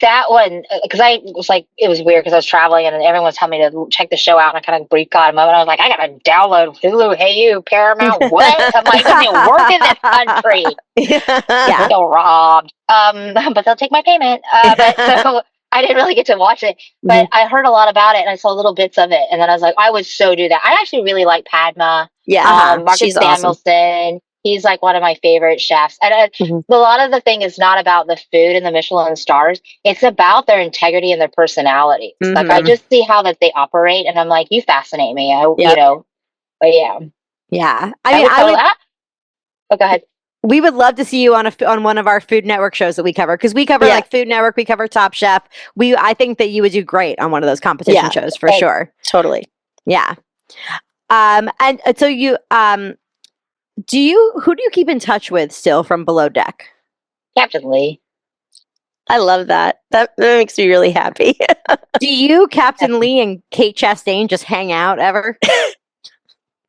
that one, because I was like, it was weird because I was traveling and everyone was telling me to check the show out, and I kind of briefed God a moment. I was like, I gotta download Hulu, Hey You, Paramount, what? I'm like, it doesn't work in this country. Yeah. Still robbed. But they'll take my payment. But so I didn't really get to watch it, but I heard a lot about it and I saw little bits of it, and then I was like, I would so do that. I actually really like Padma. Yeah. Uh-huh. She's Marcus awesome. Samuelson. He's like one of my favorite chefs. And a lot of the thing is not about the food and the Michelin stars. It's about their integrity and their personalities. Like, I just see how that they operate, and I'm like, you fascinate me. Yep. But yeah. Yeah. I would. Oh, go ahead. We would love to see you on one of our Food Network shows that we cover, because we cover like Food Network, we cover Top Chef. I think that you would do great on one of those competition shows for sure. Totally. Yeah. And so who do you keep in touch with still from Below Deck? Captain Lee. I love that. That makes me really happy. Do you, Captain Lee, and Kate Chastain just hang out ever?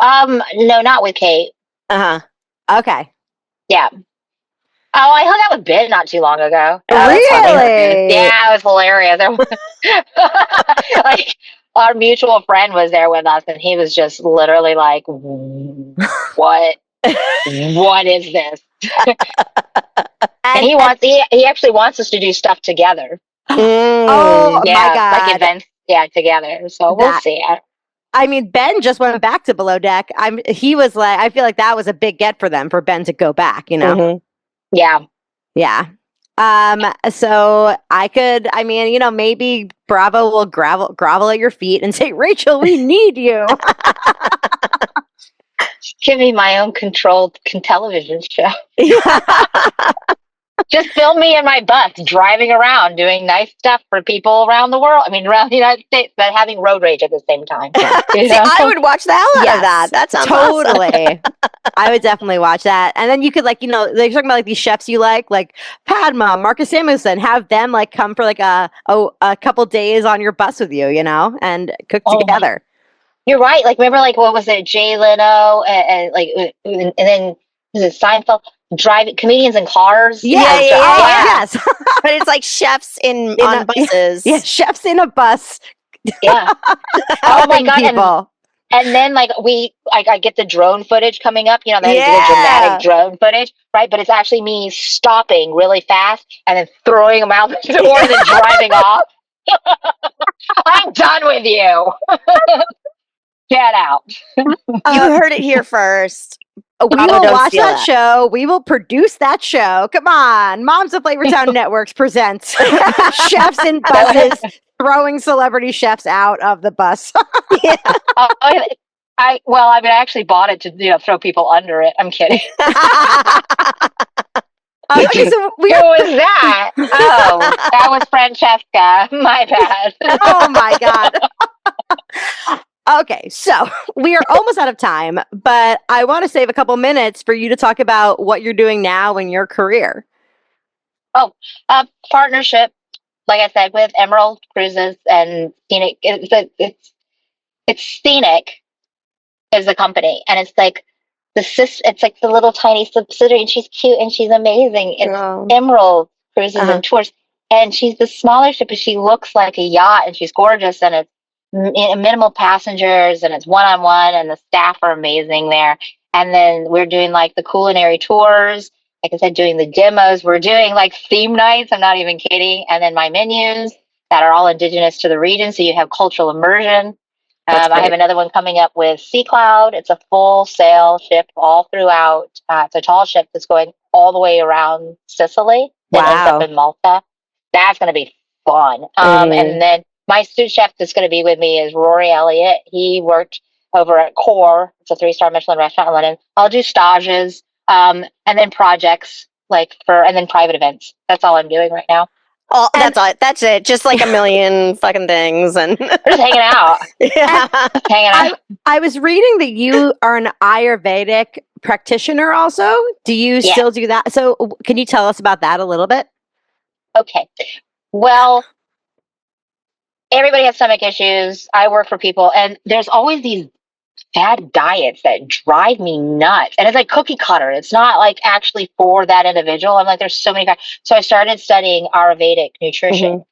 No, not with Kate. Okay. Yeah. Oh, I hung out with Ben not too long ago. Really? Yeah, it was hilarious. Like, our mutual friend was there with us, and he was just literally like, "What? What is this?" And he actually wants us to do stuff together. Oh yeah, my God! like events, together. So we'll see. I mean, Ben just went back to Below Deck. He was like, I feel like that was a big get for them, for Ben to go back. You know? Mm-hmm. Yeah. Yeah. So maybe Bravo will grovel at your feet and say, "Rachel, we need you." Give me my own controlled television show. Just film me in my bus driving around doing nice stuff for people around the world. I mean, around the United States, but having road rage at the same time. See, I would watch the hell out of that. That sounds totally. Awesome. I would definitely watch that. And then you could, like, they're talking about like these chefs you like Padma, Marcus Samuelson, have them like come for like a couple days on your bus with you, and cook together. You're right. Like, remember, like, what was it, Jay Leno, and then was it Seinfeld? Driving comedians in cars. Yes. But it's like chefs on buses. Yeah, chefs in a bus. Yeah. Oh my God. People. And then I get the drone footage coming up, the dramatic drone footage, right? But it's actually me stopping really fast and then throwing them out the door and then driving off. I'm done with you. Get out. You heard it here first. We will watch that show. We will produce that show. Come on. Moms of Flavortown Networks presents Chefs in Buses, throwing celebrity chefs out of the bus. Yeah. I actually bought it to throw people under it. I'm kidding. Okay, so who was that? Oh, that was Francesca. My bad. Oh my God. Okay, so we are almost out of time, but I want to save a couple minutes for you to talk about what you're doing now in your career. Oh, partnership, like I said, with Emerald Cruises and Scenic. It's Scenic is the company, and it's like it's like the little tiny subsidiary, and she's cute and she's amazing. It's Emerald Cruises and Tours, and she's the smaller ship, but she looks like a yacht, and she's gorgeous, and it's minimal passengers, and it's one-on-one, and the staff are amazing there. And then we're doing like the culinary tours, like I said, doing the demos. We're doing like theme nights. I'm not even kidding. And then my menus that are all indigenous to the region, so you have cultural immersion. I have another one coming up with Sea Cloud. It's a full sail ship all throughout. It's a tall ship that's going all the way around Sicily. Wow. It ends up in Malta. That's going to be fun. And then my sous chef that's going to be with me is Rory Elliott. He worked over at Core. It's a 3-star Michelin restaurant in London. I'll do stages, and then projects and then private events. That's all I'm doing right now. Oh, that's all. That's it. Just like a million fucking things, and we're just hanging out. Hanging out. I was reading that you are an Ayurvedic practitioner. Also, do you still do that? So, can you tell us about that a little bit? Okay. Well, everybody has stomach issues. I work for people, and there's always these fad diets that drive me nuts. And it's like cookie cutter. It's not like actually for that individual. I'm like, there's so many. So I started studying Ayurvedic nutrition,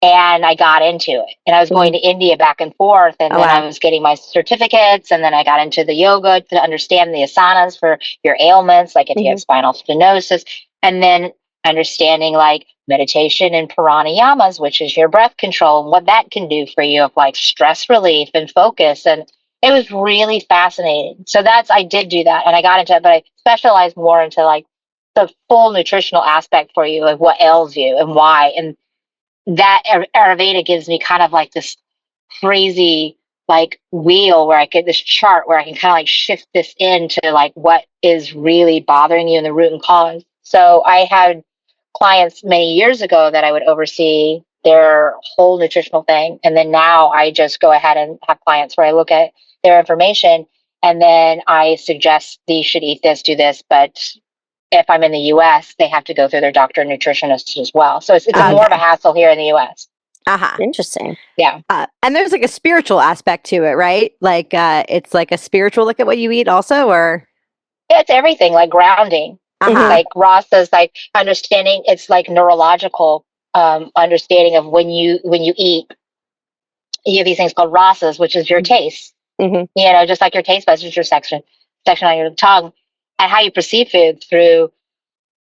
and I got into it. And I was going to India back and forth, and then I was getting my certificates, and then I got into the yoga to understand the asanas for your ailments, like if you have spinal stenosis, and then understanding like meditation and pranayamas, which is your breath control, and what that can do for you of like stress relief and focus. And it was really fascinating. So I did do that, and I got into it, but I specialized more into like the full nutritional aspect for you of what ails you and why. And that Ayurveda gives me kind of like this crazy like wheel where I get this chart where I can kind of like shift this into like what is really bothering you in the root and cause. So I had clients many years ago that I would oversee their whole nutritional thing. And then now I just go ahead and have clients where I look at their information and then I suggest they should eat this, do this. But if I'm in the US, they have to go through their doctor and nutritionist as well. So it's more of a hassle here in the US. Interesting. Yeah. And there's like a spiritual aspect to it, right? Like it's like a spiritual look at what you eat also, or? Yeah, it's everything, like grounding. Like Ross says, like understanding, it's like neurological understanding of when you eat. You have these things called rasas, which is your taste. You know, just like your taste buds is your section on your tongue, and how you perceive food through,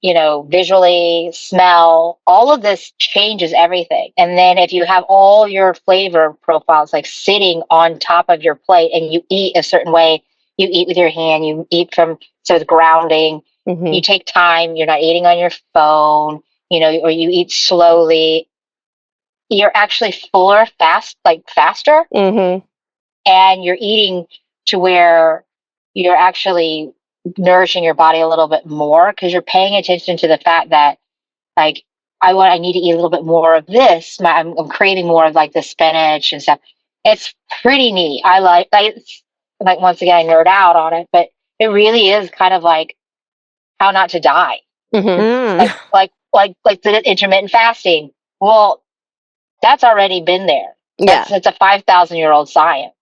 you know, visually, smell. All of this changes everything. And then if you have all your flavor profiles like sitting on top of your plate, and you eat a certain way, you eat with your hand, you eat from, so it's grounding. You take time. You're not eating on your phone, you know, or you eat slowly. You're actually fuller, faster, and you're eating to where you're actually nourishing your body a little bit more because you're paying attention to the fact that, like, I need to eat a little bit more of this. I'm craving more of like the spinach and stuff. It's pretty neat. I like once again I nerd out on it, but it really is kind of like how not to die. Like the intermittent fasting. Well, that's already been there. It's a 5,000-year-old science.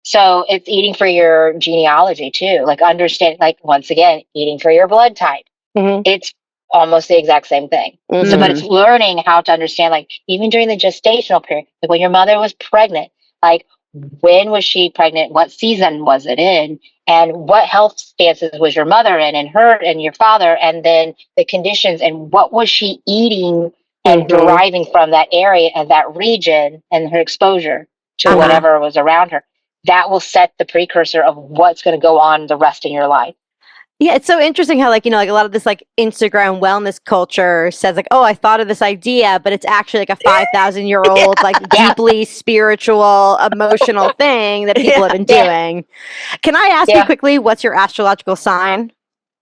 So it's eating for your genealogy too. Like understand, like once again, eating for your blood type. It's almost the exact same thing. So, but it's learning how to understand, like even during the gestational period, like when your mother was pregnant, like when was she pregnant? What season was it in? And what health stances was your mother in, and her and your father, and then the conditions, and what was she eating and deriving from that area and that region and her exposure to whatever was around her. That will set the precursor of what's going to go on the rest in your life. Yeah, it's so interesting how, like, you know, like a lot of this like Instagram wellness culture says like, oh, I thought of this idea, but it's actually like a 5,000-year-old, like deeply spiritual, emotional thing that people have been doing. Can I ask you quickly, what's your astrological sign?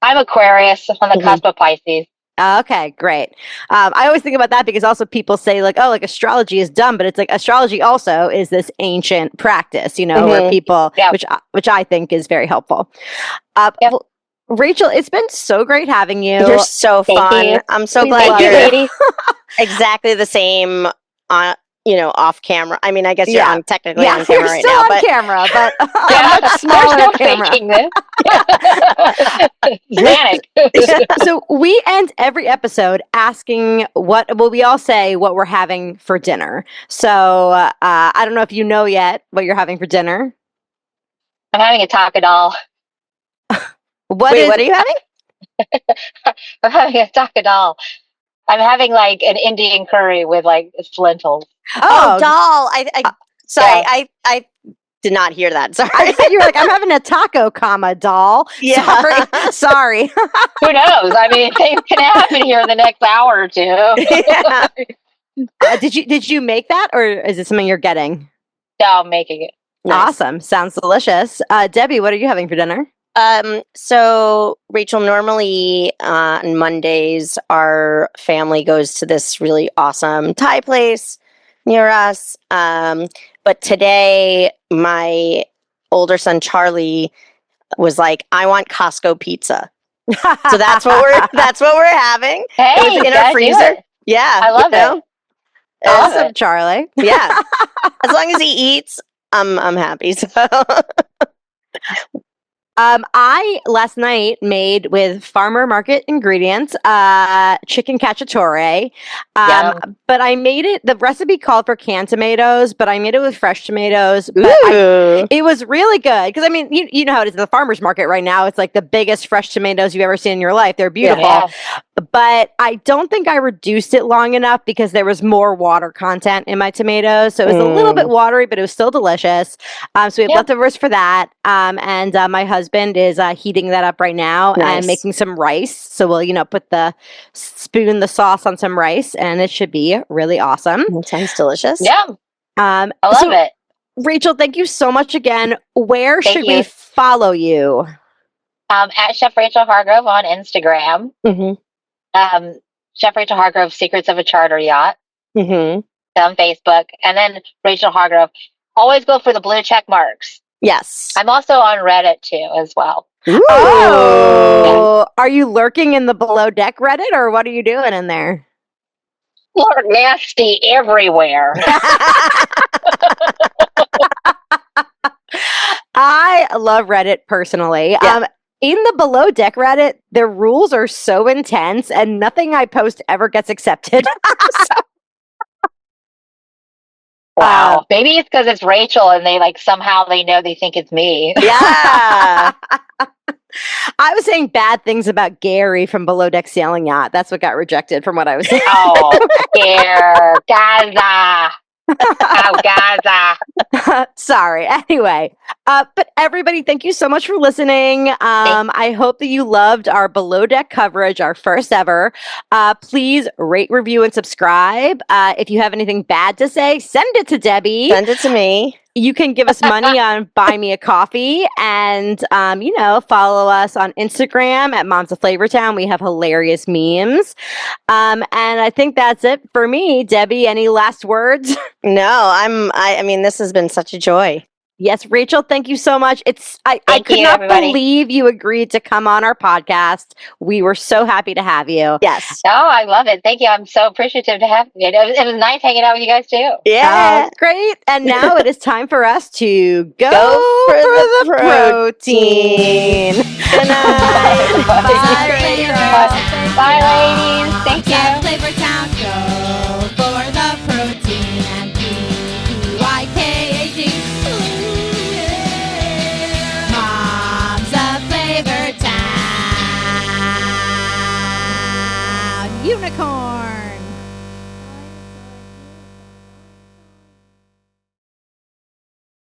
I'm Aquarius on the cusp of Pisces. Okay, great. I always think about that because also people say like, oh, like astrology is dumb, but it's like astrology also is this ancient practice, you know, where people, which I think is very helpful. Well, Rachel, it's been so great having you. You're so fun. I'm so glad you're exactly the same on, you know, off camera. I mean, I guess you're on technically on camera right now, but camera, but a much smaller camera. Manic. So we end every episode asking we all say what we're having for dinner. So I don't know if you know yet what you're having for dinner. I'm having a taco doll. What are you having? I'm having a taco doll. I'm having like an Indian curry with like lentils. Oh, doll. I did not hear that. Sorry. I thought you were like, I'm having a taco, doll. Yeah. Sorry. Who knows? I mean, things can happen here in the next hour or two. Did you make that, or is it something you're getting? No, I'm making it. Nice. Awesome. Sounds delicious. Debbie, what are you having for dinner? So Rachel, normally on Mondays, our family goes to this really awesome Thai place near us. But today, my older son Charlie was like, "I want Costco pizza." So that's what we're having. Hey, it was in our freezer. Yeah, I love it. Awesome, Charlie. Yeah, as long as he eats, I'm happy. So. I last night made with farmer market ingredients, chicken cacciatore. But I made it, the recipe called for canned tomatoes, but I made it with fresh tomatoes. But it was really good. Cause I mean, you know how it is in the farmer's market right now. It's like the biggest fresh tomatoes you've ever seen in your life. They're beautiful. Yeah. But I don't think I reduced it long enough because there was more water content in my tomatoes. So it was a little bit watery, but it was still delicious. So we have leftovers for that. And my husband is heating that up right now and making some rice. So we'll, put the sauce on some rice, and it should be really awesome. That sounds delicious. Yeah. I love it. Rachel, thank you so much again. Where Thank should you. we follow you? At Chef Rachel Hargrove on Instagram. Chef Rachel Hargrove, Secrets of a Charter Yacht on Facebook. And then Rachel Hargrove. Always go for the blue check marks. Yes. I'm also on Reddit too, as well. Ooh. Oh, are you lurking in the Below Deck Reddit, or what are you doing in there? Lord, nasty everywhere. I love Reddit personally. Yeah. In the Below Deck Reddit, their rules are so intense, and nothing I post ever gets accepted. Wow. Maybe it's because it's Rachel and they somehow they know they think it's me. Yeah. I was saying bad things about Gary from Below Deck Sailing Yacht. That's what got rejected from what I was saying. Oh, dear. Gaza. Oh, Gaza. Sorry. Anyway, but everybody, thank you so much for listening. I hope that you loved our Below Deck coverage, our first ever. Please rate, review, and subscribe. If you have anything bad to say, send it to Debbie. Send it to me. You can give us money on Buy Me a Coffee, and follow us on Instagram at Moms of Flavortown. We have hilarious memes, and I think that's it for me. Debbie, any last words? No, I mean, this has been such a joy. Yes, Rachel, thank you so much. I could you, not everybody. believe you agreed to come on our podcast. We were so happy to have you. Yes. Oh, I love it. Thank you. I'm so appreciative to have you. It was nice hanging out with you guys too. Yeah. Great. And now it is time for us to go Go for for the protein. Good night. Bye, Rachel. Bye, ladies. Thank you. Flavortown, go for the protein and PYKAG. Ooh, yeah. Moms of Flavortown. Unicorn.